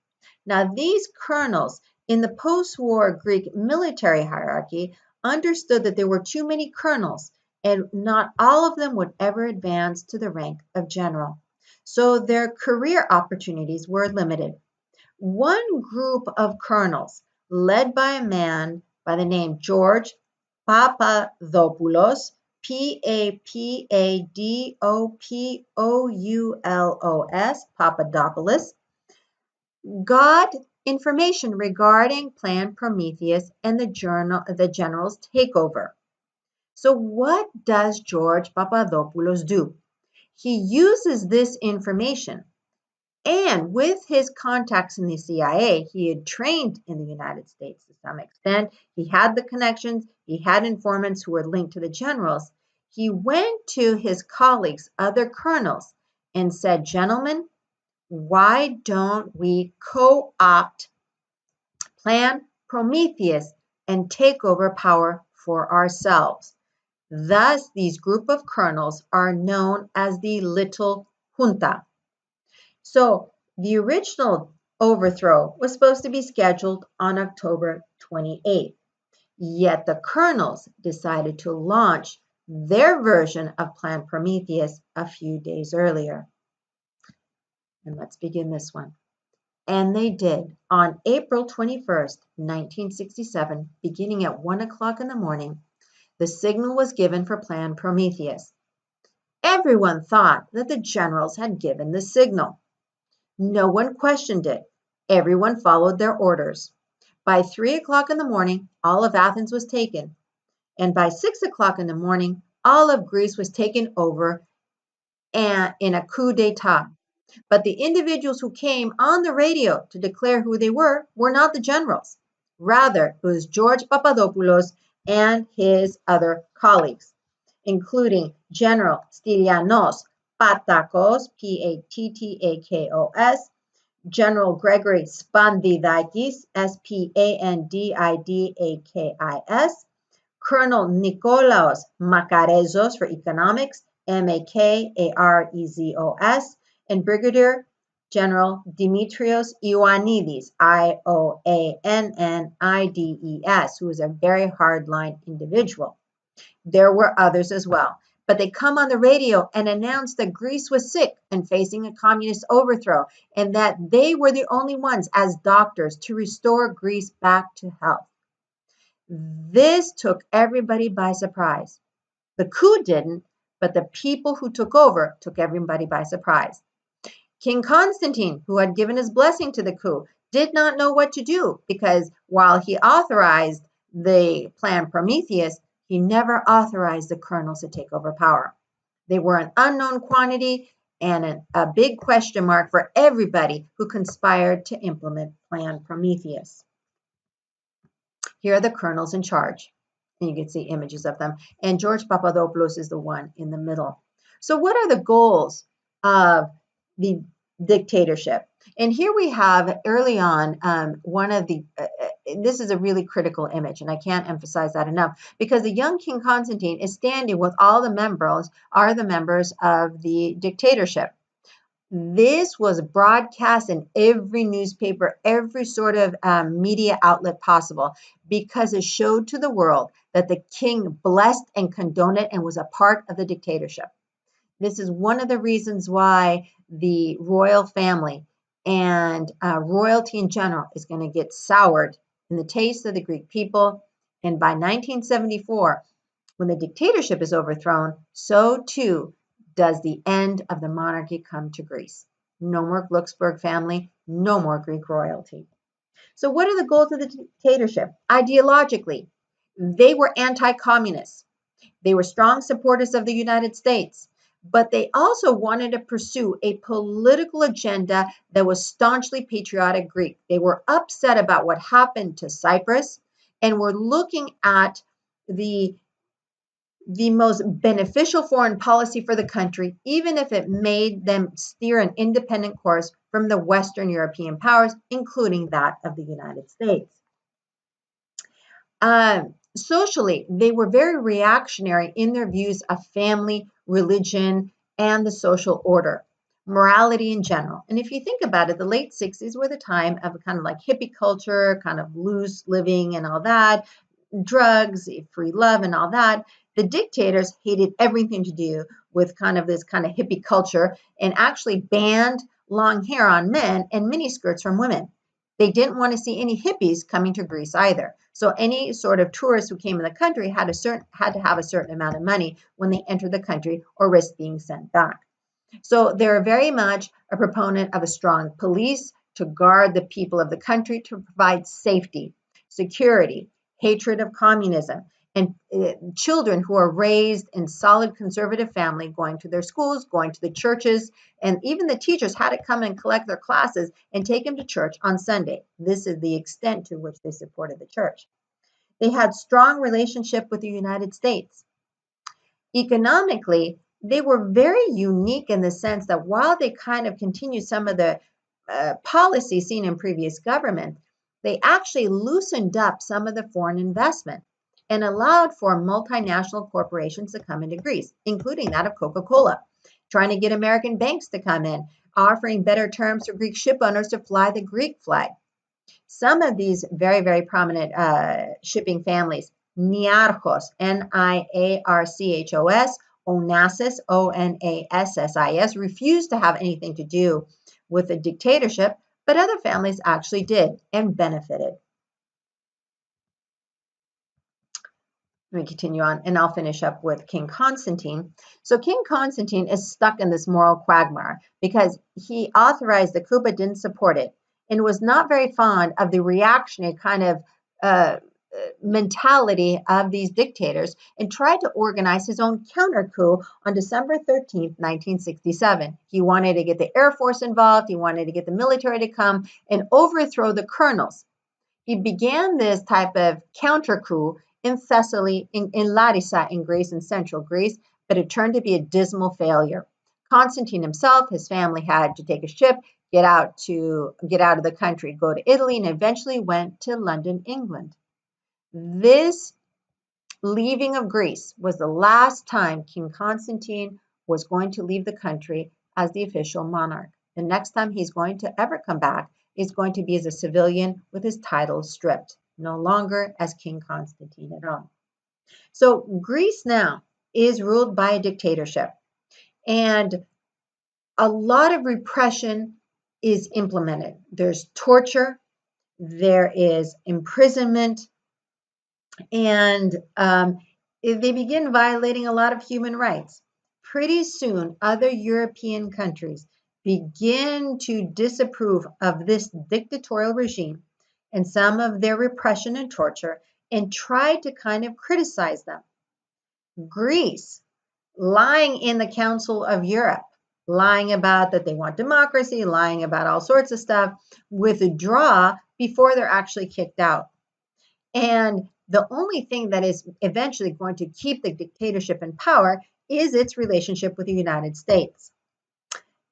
Now, these colonels in the post-war Greek military hierarchy understood that there were too many colonels and not all of them would ever advance to the rank of general. So their career opportunities were limited. One group of colonels, led by a man by the name George Papadopoulos, Papadopoulos, Papadopoulos, got information regarding Plan Prometheus and the general's takeover. So what does George Papadopoulos do? He uses this information, and with his contacts in the CIA, he had trained in the United States to some extent. He had the connections, he had informants who were linked to the generals. He went to his colleagues, other colonels, and said, "Gentlemen, why don't we co-opt Plan Prometheus and take over power for ourselves?" Thus, these group of colonels are known as the Little Junta. So the original overthrow was supposed to be scheduled on October 28th, yet the colonels decided to launch their version of Plan Prometheus a few days earlier. And let's begin this one. And they did. On April 21st, 1967, beginning at 1 o'clock in the morning, the signal was given for Plan Prometheus. Everyone thought that the generals had given the signal. No one questioned it. Everyone followed their orders. By 3 o'clock in the morning, all of Athens was taken. And by 6 o'clock in the morning, all of Greece was taken over in a coup d'etat. But the individuals who came on the radio to declare who they were not the generals. Rather, it was George Papadopoulos and his other colleagues, including General Stylianos Pattakos, Pattakos, General Gregory Spandidakis, Spandidakis, Colonel Nikolaos Makarezos for economics, Makarezos, and Brigadier General Dimitrios Ioannidis, Ioannidis, who was a very hardline individual. There were others as well, but they come on the radio and announced that Greece was sick and facing a communist overthrow, and that they were the only ones as doctors to restore Greece back to health. This took everybody by surprise. The coup didn't, but the people who took over took everybody by surprise. King Constantine, who had given his blessing to the coup, did not know what to do because while he authorized the Plan Prometheus, he never authorized the colonels to take over power. They were an unknown quantity and a big question mark for everybody who conspired to implement Plan Prometheus. Here are the colonels in charge, and you can see images of them. And George Papadopoulos is the one in the middle. So what are the goals of the dictatorship? And here we have early on one of the, this is a really critical image, and I can't emphasize that enough, because the young King Constantine is standing with all the members of the dictatorship. This was broadcast in every newspaper, every sort of media outlet possible, because it showed to the world that the king blessed and condoned it and was a part of the dictatorship. This is one of the reasons why the royal family and royalty in general is going to get soured in the taste of the Greek people. And by 1974, when the dictatorship is overthrown, so too does the end of the monarchy come to Greece. No more Glucksburg family, no more Greek royalty. So what are the goals of the dictatorship? Ideologically, they were anti-communists. They were strong supporters of the United States, but they also wanted to pursue a political agenda that was staunchly patriotic Greek. They were upset about what happened to Cyprus and were looking at the most beneficial foreign policy for the country, even if it made them steer an independent course from the Western European powers, including that of the United States. Socially, they were very reactionary in their views of family, religion, and the social order, morality in general. And if you think about it, the late 60s were the time of kind of like hippie culture, kind of loose living and all that, drugs, free love and all that. The dictators hated everything to do with kind of this kind of hippie culture and actually banned long hair on men and miniskirts from women. They didn't want to see any hippies coming to Greece either. So any sort of tourist who came in the country had to have a certain amount of money when they entered the country or risk being sent back. So they're very much a proponent of a strong police to guard the people of the country, to provide safety, security, hatred of communism, and children who are raised in solid conservative family, going to their schools, going to the churches, and even the teachers had to come and collect their classes and take them to church on Sunday. This is the extent to which they supported the church. They had strong relationship with the United States. Economically, they were very unique in the sense that while they kind of continued some of the policies seen in previous government, they actually loosened up some of the foreign investment and allowed for multinational corporations to come into Greece, including that of Coca-Cola, trying to get American banks to come in, offering better terms for Greek ship owners to fly the Greek flag. Some of these very, very prominent shipping families, Niarchos, Niarchos, Onassis, Onassis, refused to have anything to do with the dictatorship, but other families actually did and benefited. Let me continue on, and I'll finish up with King Constantine. So King Constantine is stuck in this moral quagmire because he authorized the coup but didn't support it, and was not very fond of the reactionary kind of mentality of these dictators, and tried to organize his own counter coup on December 13th, 1967. He wanted to get the Air Force involved. He wanted to get the military to come and overthrow the colonels. He began this type of counter coup in Thessaly, in Larissa, in Greece, in central Greece, but it turned to be a dismal failure. Constantine himself, his family had to take a ship, get out of the country, go to Italy, and eventually went to London, England. This leaving of Greece was the last time King Constantine was going to leave the country as the official monarch. The next time he's going to ever come back is going to be as a civilian with his title stripped, no longer as King Constantine at all. So Greece now is ruled by a dictatorship, and a lot of repression is implemented. There's torture, there is imprisonment, and they begin violating a lot of human rights. Pretty soon, other European countries begin to disapprove of this dictatorial regime and some of their repression and torture, and try to kind of criticize them. Greece, lying in the Council of Europe, lying about that they want democracy, lying about all sorts of stuff, withdraw before they're actually kicked out. And the only thing that is eventually going to keep the dictatorship in power is its relationship with the United States.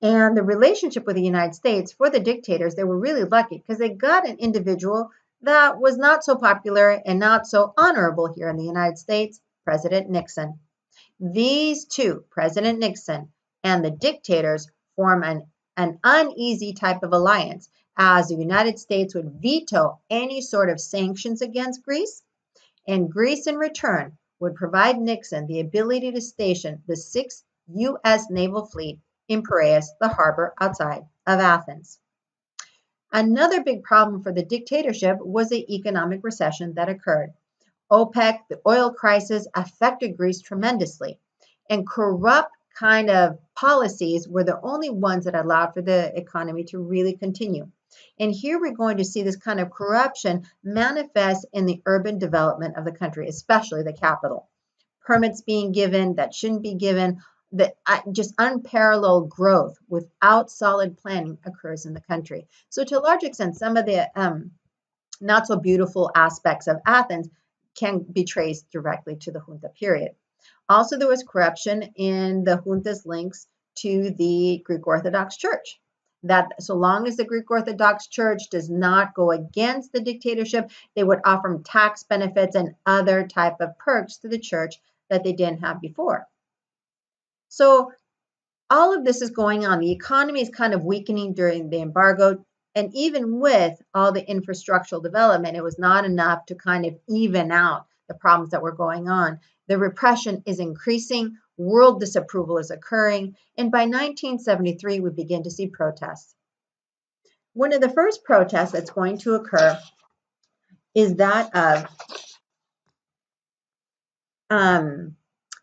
And the relationship with the United States, for the dictators, they were really lucky because they got an individual that was not so popular and not so honorable here in the United States, President Nixon. These two, President Nixon and the dictators, form an uneasy type of alliance, as the United States would veto any sort of sanctions against Greece, and Greece in return would provide Nixon the ability to station the 6th U.S. Naval Fleet in Piraeus, the harbor outside of Athens. Another big problem for the dictatorship was the economic recession that occurred. OPEC, the oil crisis, affected Greece tremendously, and corrupt kind of policies were the only ones that allowed for the economy to really continue. And here we're going to see this kind of corruption manifest in the urban development of the country, especially the capital. Permits being given that shouldn't be given, just unparalleled growth without solid planning occurs in the country. So to a large extent, some of the not so beautiful aspects of Athens can be traced directly to the junta period. Also, there was corruption in the junta's links to the Greek Orthodox Church. That so long as the Greek Orthodox Church does not go against the dictatorship, they would offer tax benefits and other type of perks to the church that they didn't have before. So all of this is going on. The economy is kind of weakening during the embargo. And even with all the infrastructural development, it was not enough to kind of even out the problems that were going on. The repression is increasing, world disapproval is occurring, and by 1973, we begin to see protests. One of the first protests that's going to occur is that of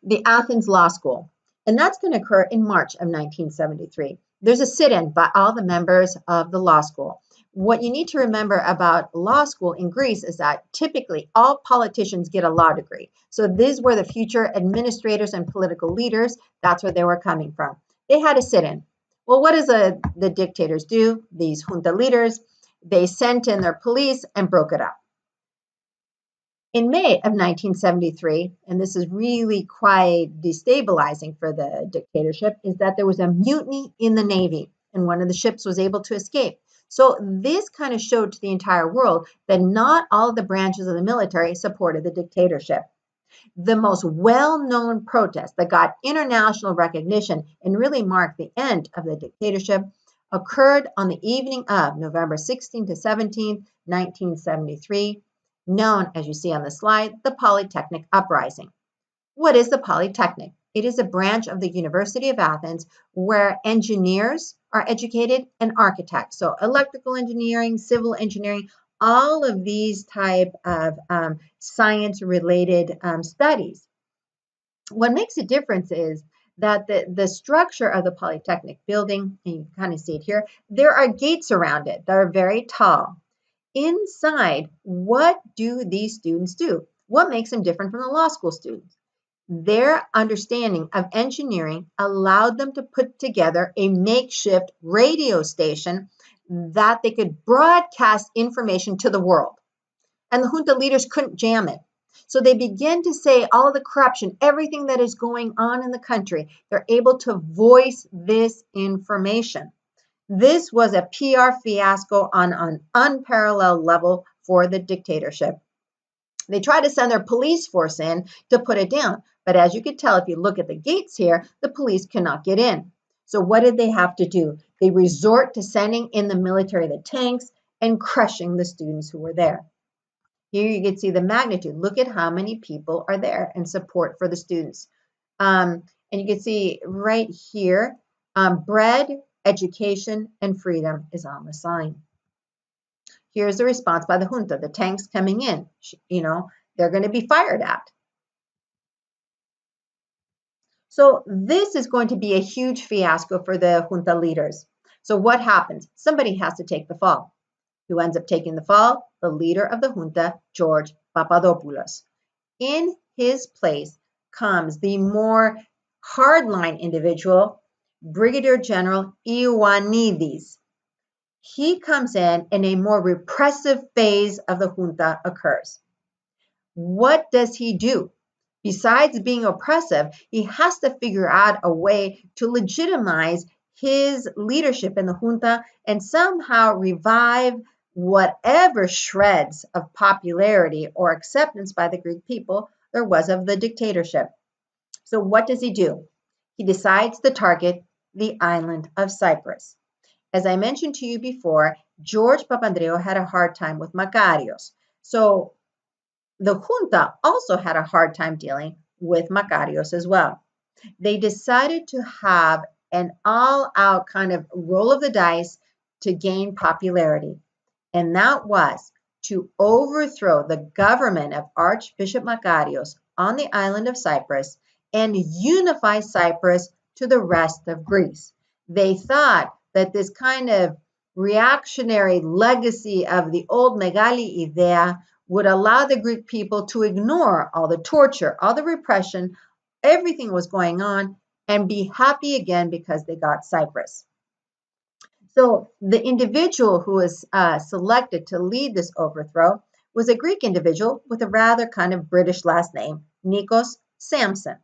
the Athens Law School, and that's going to occur in March of 1973. There's a sit-in by all the members of the law school What you need to remember about law school in Greece is that typically all politicians get a law degree. So these were the future administrators and political leaders. That's where they were coming from. They had to sit in. Well, what does the dictators do? These junta leaders, they sent in their police and broke it up. In May of 1973, and this is really quite destabilizing for the dictatorship, is that there was a mutiny in the Navy and one of the ships was able to escape. So this kind of showed to the entire world that not all of the branches of the military supported the dictatorship. The most well-known protest that got international recognition and really marked the end of the dictatorship occurred on the evening of November 16 to 17, 1973, known, as you see on the slide, the Polytechnic Uprising. What is the Polytechnic? It is a branch of the University of Athens where engineers are educated and architects. So electrical engineering, civil engineering, all of these type of science-related studies. What makes a difference is that the structure of the Polytechnic building, and you can kind of see it here, there are gates around it that are very tall. Inside, what do these students do? What makes them different from the law school students? Their understanding of engineering allowed them to put together a makeshift radio station that they could broadcast information to the world. And the junta leaders couldn't jam it. So they begin to say all of the corruption, everything that is going on in the country, they're able to voice this information. This was a PR fiasco on an unparalleled level for the dictatorship. They tried to send their police force in to put it down. But as you can tell, if you look at the gates here, the police cannot get in. So what did they have to do? They resort to sending in the military, the tanks, and crushing the students who were there. Here you can see the magnitude. Look at how many people are there in support for the students. And you can see right here, bread, education, and freedom is on the sign. Here's the response by the junta, the tanks coming in. They're going to be fired at. So this is going to be a huge fiasco for the junta leaders. So what happens? Somebody has to take the fall. Who ends up taking the fall? The leader of the junta, George Papadopoulos. In his place comes the more hardline individual, Brigadier General Ioannidis. He comes in and a more repressive phase of the junta occurs. What does he do? Besides being oppressive, he has to figure out a way to legitimize his leadership in the junta and somehow revive whatever shreds of popularity or acceptance by the Greek people there was of the dictatorship. So what does he do? He decides to target the island of Cyprus. As I mentioned to you before, George Papandreou had a hard time with Makarios. So the junta also had a hard time dealing with Makarios as well. They decided to have an all-out kind of roll of the dice to gain popularity. And that was to overthrow the government of Archbishop Makarios on the island of Cyprus and unify Cyprus to the rest of Greece. They thought that this kind of reactionary legacy of the old Megali Idea would allow the Greek people to ignore all the torture, all the repression, everything was going on, and be happy again because they got Cyprus. So the individual who was selected to lead this overthrow was a Greek individual with a rather kind of British last name, Nikos Samson.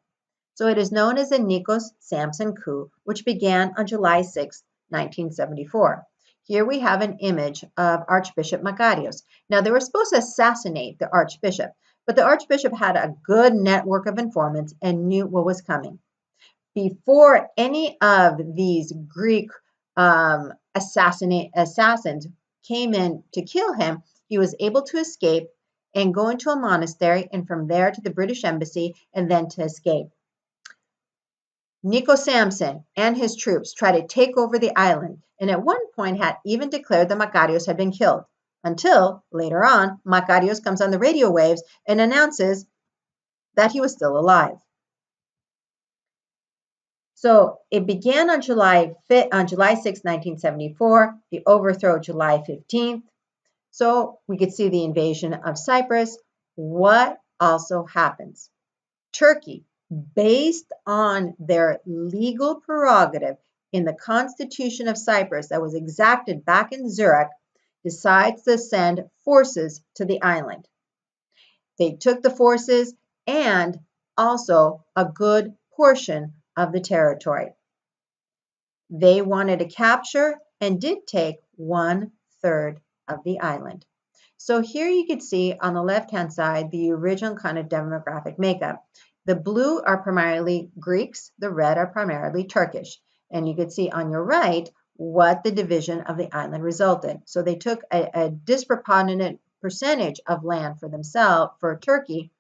So it is known as the Nikos Samson coup, which began on July 6, 1974. Here we have an image of Archbishop Makarios. Now, they were supposed to assassinate the Archbishop, but the Archbishop had a good network of informants and knew what was coming. Before any of these Greek assassins came in to kill him, he was able to escape and go into a monastery, and from there to the British embassy, and then to escape. Nikos Samson and his troops tried to take over the island, and at one point had even declared that Makarios had been killed, until later on, Makarios comes on the radio waves and announces that he was still alive. So it began on July 6, 1974, the overthrow July 15th. So we could see the invasion of Cyprus. What also happens? Turkey, based on their legal prerogative in the Constitution of Cyprus that was exacted back in Zurich, decides to send forces to the island. They took the forces and also a good portion of the territory. They wanted to capture and did take 1/3 of the island. So here you can see on the left-hand side the original kind of demographic makeup. The blue are primarily Greeks, the red are primarily Turkish. And you can see on your right what the division of the island resulted. So they took a disproportionate percentage of land for themselves, for Turkey,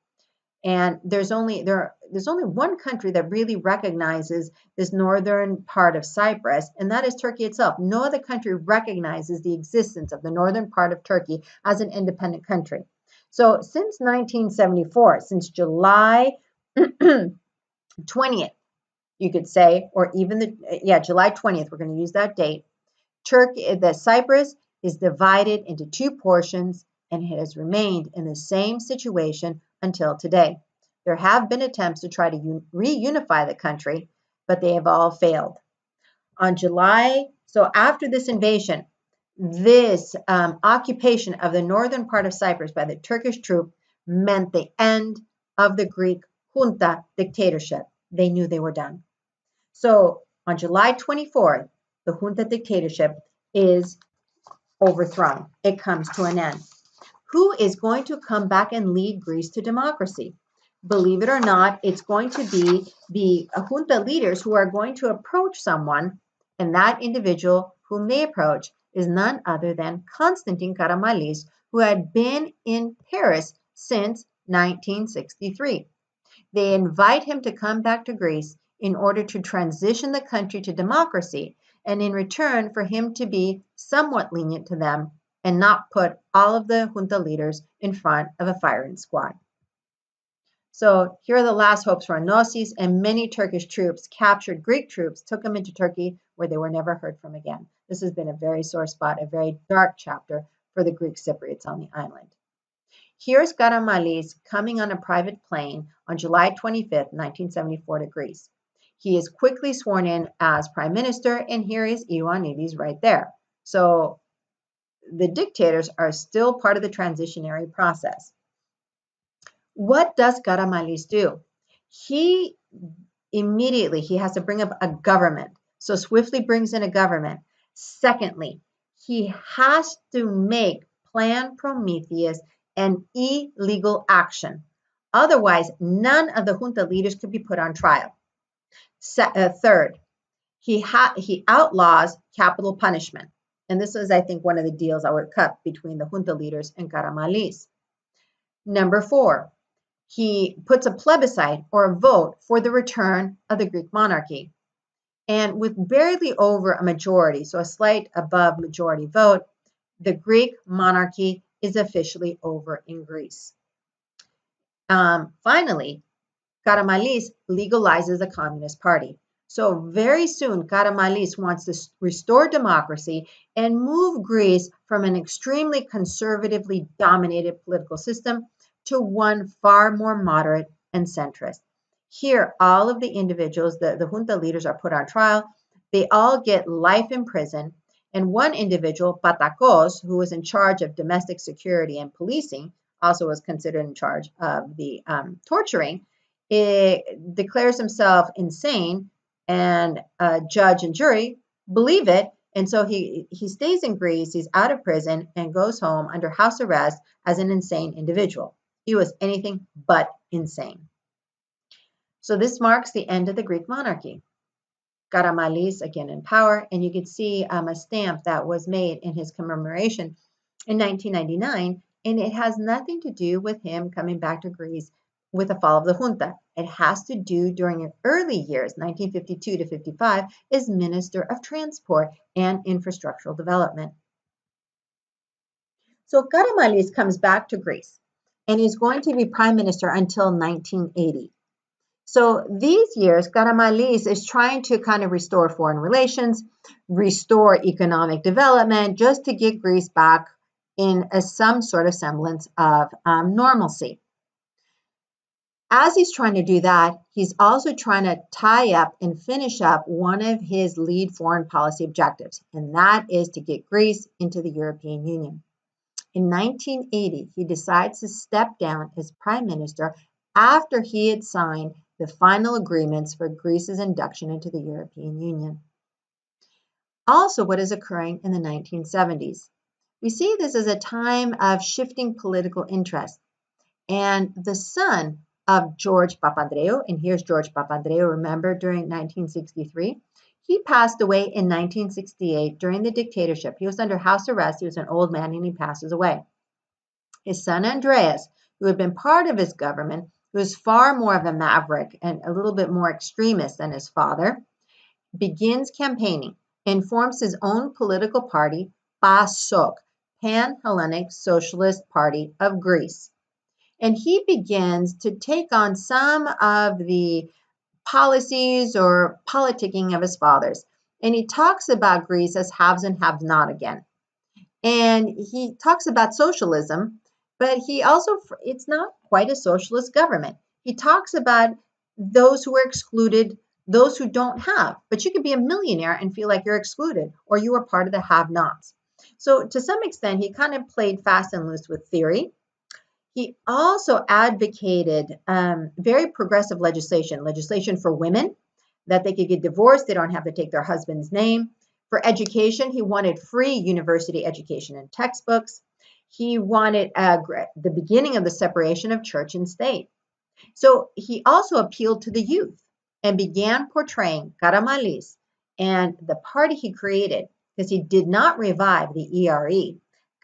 and there's only one country that really recognizes this northern part of Cyprus, and that is Turkey itself. No other country recognizes the existence of the northern part of Turkey as an independent country. So since 1974, since July 20th, you could say, or even July 20th, we're going to use that date. Cyprus is divided into two portions, and it has remained in the same situation until today. There have been attempts to try to reunify the country, but they have all failed. So after this invasion, this occupation of the northern part of Cyprus by the Turkish troop meant the end of the Greek junta dictatorship. They knew they were done. So on July 24th, the junta dictatorship is overthrown. It comes to an end. Who is going to come back and lead Greece to democracy? Believe it or not, it's going to be the junta leaders who are going to approach someone, and that individual whom they approach is none other than Constantine Karamanlis, who had been in Paris since 1963. They invite him to come back to Greece in order to transition the country to democracy, and in return for him to be somewhat lenient to them and not put all of the junta leaders in front of a firing squad. So here are the last hopes for Onassis, and many Turkish troops captured Greek troops, took them into Turkey, where they were never heard from again. This has been a very sore spot, a very dark chapter for the Greek Cypriots on the island. Here's Karamanlis coming on a private plane on July 25th, 1974 to Greece. He is quickly sworn in as prime minister, and here is Ioannidis right there. So the dictators are still part of the transitionary process. What does Karamanlis do? He has to bring up a government. So swiftly brings in a government. Secondly, he has to make Plan Prometheus an illegal action. Otherwise, none of the junta leaders could be put on trial. Third, he outlaws capital punishment. And this is, I think, one of the deals that were cut between the junta leaders and Karamanlis. Number 4, he puts a plebiscite or a vote for the return of the Greek monarchy. And with barely over a majority, so a slight above majority vote, the Greek monarchy is officially over in Greece. Finally, Karamanlis legalizes the Communist Party. So very soon, Karamanlis wants to restore democracy and move Greece from an extremely conservatively dominated political system to one far more moderate and centrist. Here, all of the individuals, the junta leaders, are put on trial. They all get life in prison. And one individual, Patakos, who was in charge of domestic security and policing, also was considered in charge of the torturing, declares himself insane, and judge and jury believe it. And so he stays in Greece, he's out of prison, and goes home under house arrest as an insane individual. He was anything but insane. So this marks the end of the Greek monarchy. Karamanlis again in power, and you can see a stamp that was made in his commemoration in 1999, and it has nothing to do with him coming back to Greece with the fall of the junta. It has to do during the early years, 1952 to 55, as Minister of Transport and Infrastructural Development. So Karamanlis comes back to Greece, and he's going to be prime minister until 1980. So these years, Karamanlis is trying to kind of restore foreign relations, restore economic development, just to get Greece back in some sort of semblance of normalcy. As he's trying to do that, he's also trying to tie up and finish up one of his lead foreign policy objectives, and that is to get Greece into the European Union. In 1980, he decides to step down as prime minister after he had signed the final agreements for Greece's induction into the European Union. Also, what is occurring in the 1970s? We see this as a time of shifting political interest, and the son of George Papandreou, and here's George Papandreou, remember, during 1963, he passed away in 1968 during the dictatorship. He was under house arrest. He was an old man, and he passes away. His son Andreas, who had been part of his government, who was far more of a maverick and a little bit more extremist than his father, begins campaigning and forms his own political party, PASOK, Pan-Hellenic Socialist Party of Greece. And he begins to take on some of the policies or politicking of his fathers. And he talks about Greece as haves and have not again. And he talks about socialism, but he also, it's not quite a socialist government. He talks about those who are excluded, those who don't have. But you could be a millionaire and feel like you're excluded, or you are part of the have-nots. So to some extent, he kind of played fast and loose with theory. He also advocated very progressive legislation for women, that they could get divorced, they don't have to take their husband's name. For education, he wanted free university education and textbooks. He wanted the beginning of the separation of church and state. So he also appealed to the youth and began portraying Karamanlis and the party he created, because he did not revive the ERE.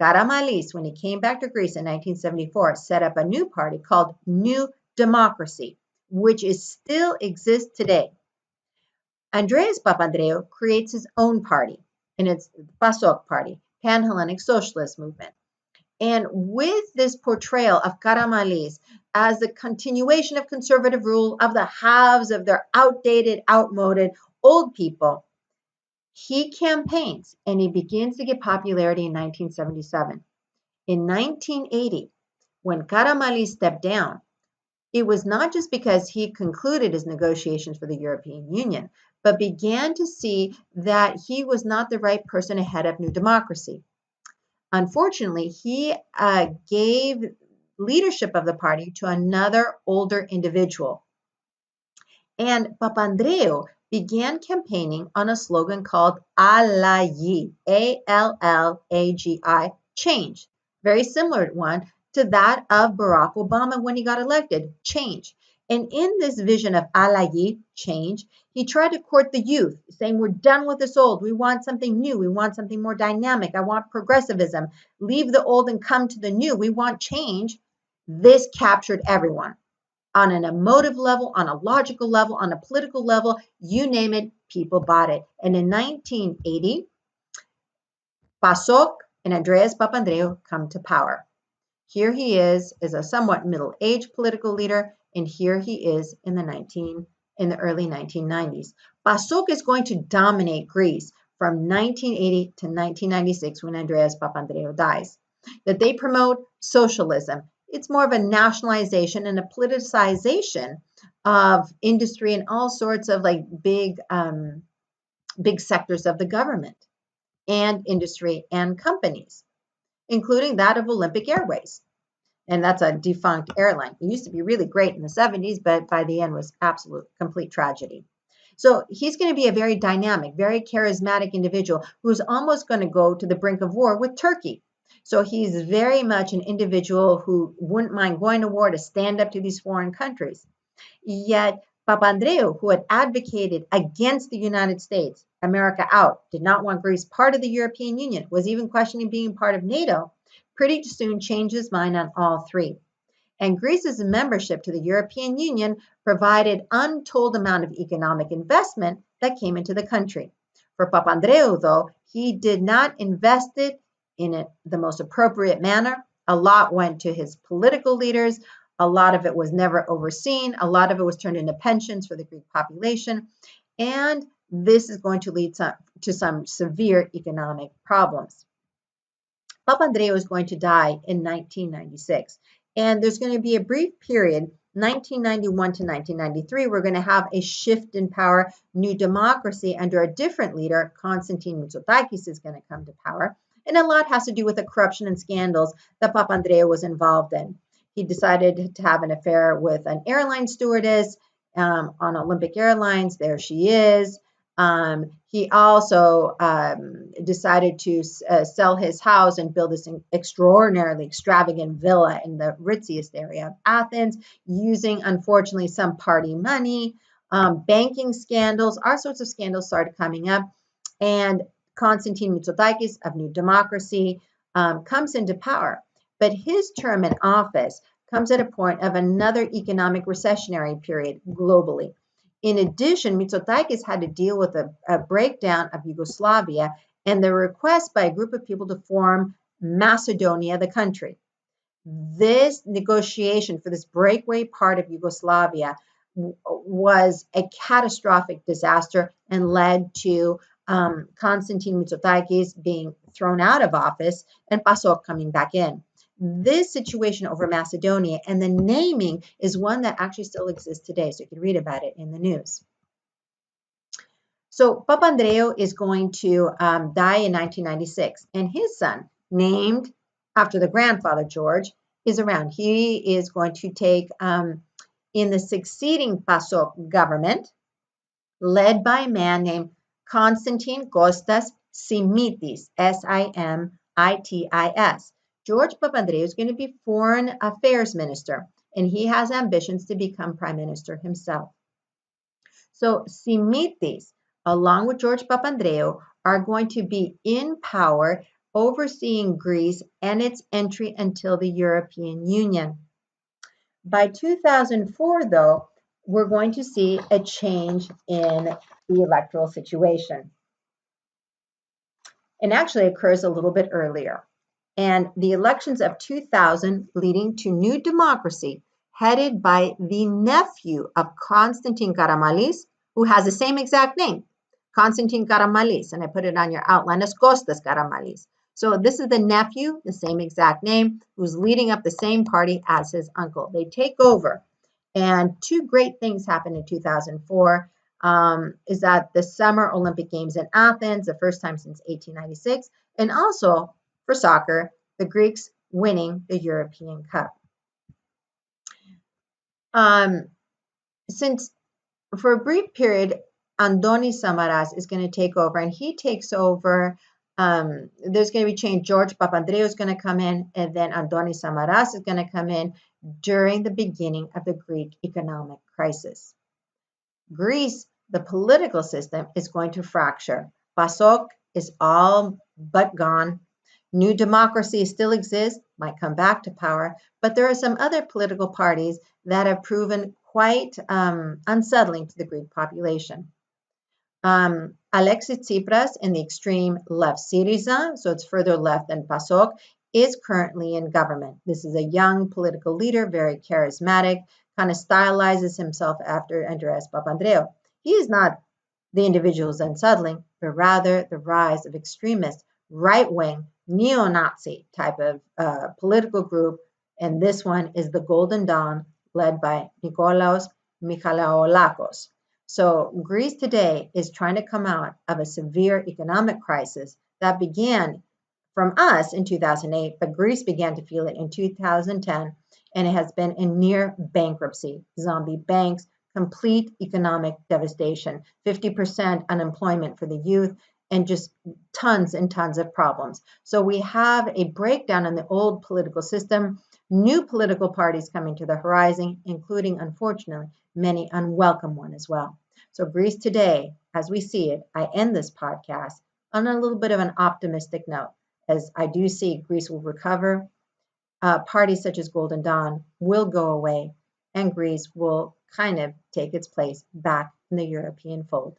Karamanlis, when he came back to Greece in 1974, set up a new party called New Democracy, which still exists today. Andreas Papandreou creates his own party, and it's the PASOK party, Pan-Hellenic Socialist Movement. And with this portrayal of Karamanlis as the continuation of conservative rule of the haves, of their outdated, outmoded, old people, he campaigns and he begins to get popularity in 1977. In 1980, when Karamanlis stepped down, it was not just because he concluded his negotiations for the European Union, but began to see that he was not the right person to head up New Democracy. Unfortunately, he gave leadership of the party to another older individual. And Papandreou began campaigning on a slogan called Allagi, A-L-L-A-G-I, change. Very similar one to that of Barack Obama when he got elected, change. And in this vision of Allagi, change, he tried to court the youth, saying, we're done with this old. We want something new. We want something more dynamic. I want progressivism. Leave the old and come to the new. We want change. This captured everyone on an emotive level, on a logical level, on a political level, you name it, people bought it. And in 1980, PASOK and Andreas Papandreou come to power. Here he is as a somewhat middle-aged political leader, and here he is in the early 1990s. PASOK is going to dominate Greece from 1980 to 1996 when Andreas Papandreou dies. That they promote socialism. It's more of a nationalization and a politicization of industry and all sorts of like big sectors of the government and industry and companies, including that of Olympic Airways. And that's a defunct airline. It used to be really great in the 70s, but by the end was absolute, complete tragedy. So he's going to be a very dynamic, very charismatic individual who's almost going to go to the brink of war with Turkey. So he's very much an individual who wouldn't mind going to war to stand up to these foreign countries. Yet Papandreou, who had advocated against the United States, America out, did not want Greece part of the European Union, was even questioning being part of NATO, pretty soon changed his mind on all three. And Greece's membership to the European Union provided untold amount of economic investment that came into the country. For Papandreou, though, he did not invest it in the most appropriate manner. A lot went to his political leaders. A lot of it was never overseen. A lot of it was turned into pensions for the Greek population. And this is going to lead to some severe economic problems. Papandreou is going to die in 1996. And there's going to be a brief period, 1991 to 1993, we're going to have a shift in power. New Democracy under a different leader, Constantine Mitsotakis, is going to come to power. And a lot has to do with the corruption and scandals that Papandreou was involved in. He decided to have an affair with an airline stewardess on Olympic Airlines. There she is. He also decided to sell his house and build this extraordinarily extravagant villa in the ritziest area of Athens, using, unfortunately, some party money. Banking scandals, all sorts of scandals started coming up. And Constantine Mitsotakis of New Democracy comes into power. But his term in office comes at a point of another economic recessionary period globally. In addition, Mitsotakis had to deal with a breakdown of Yugoslavia and the request by a group of people to form Macedonia, the country. This negotiation for this breakaway part of Yugoslavia was a catastrophic disaster and led to Constantine Mitsotakis being thrown out of office and PASOK coming back in. This situation over Macedonia and the naming is one that actually still exists today. So you can read about it in the news. So Papandreou is going to die in 1996, and his son, named after the grandfather George, is around. He is going to take in the succeeding PASOK government, led by a man named Constantine Kostas Simitis, S-I-M-I-T-I-S. George Papandreou is going to be foreign affairs minister, and he has ambitions to become prime minister himself. So Simitis, along with George Papandreou, are going to be in power overseeing Greece and its entry until the European Union. By 2004, though, we're going to see a change in the electoral situation. It actually occurs a little bit earlier. And the elections of 2000 leading to New Democracy, headed by the nephew of Constantine Karamanlis, who has the same exact name, Constantine Karamanlis, and I put it on your outline as Kostas Karamanlis. So this is the nephew, the same exact name, who's leading up the same party as his uncle. They take over, and two great things happen in 2004. Is that the Summer Olympic Games in Athens, the first time since 1896, and also for soccer, the Greeks winning the European Cup. Since for a brief period, Andonis Samaras is going to take over, and he takes over. There's going to be change. George Papandreou is going to come in, and then Andonis Samaras is going to come in during the beginning of the Greek economic crisis. Greece, the political system, is going to fracture. PASOK is all but gone. New Democracy still exists, might come back to power, but there are some other political parties that have proven quite unsettling to the Greek population. Alexis Tsipras in the extreme left Syriza, so it's further left than PASOK, is currently in government. This is a young political leader, very charismatic, kind of stylizes himself after Andreas Papandreou. He is not the individual who's unsettling, but rather the rise of extremist, right-wing, neo-Nazi type of political group, and this one is the Golden Dawn, led by Nikolaos Michalaolakos. So Greece today is trying to come out of a severe economic crisis that began from us in 2008, but Greece began to feel it in 2010, and it has been in near bankruptcy, zombie banks, complete economic devastation, 50% unemployment for the youth, and just tons and tons of problems. So we have a breakdown in the old political system, new political parties coming to the horizon, including, unfortunately, many unwelcome ones as well. So Greece today, as we see it, I end this podcast on a little bit of an optimistic note, as I do see Greece will recover. Parties such as Golden Dawn will go away, and Greece will kind of take its place back in the European fold.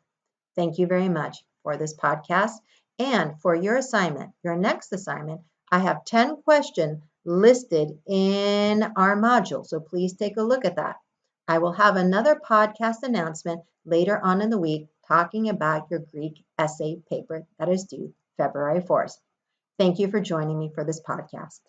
Thank you very much for this podcast. And for your assignment, your next assignment, I have 10 questions listed in our module. So please take a look at that. I will have another podcast announcement later on in the week talking about your Greek essay paper that is due February 4th. Thank you for joining me for this podcast.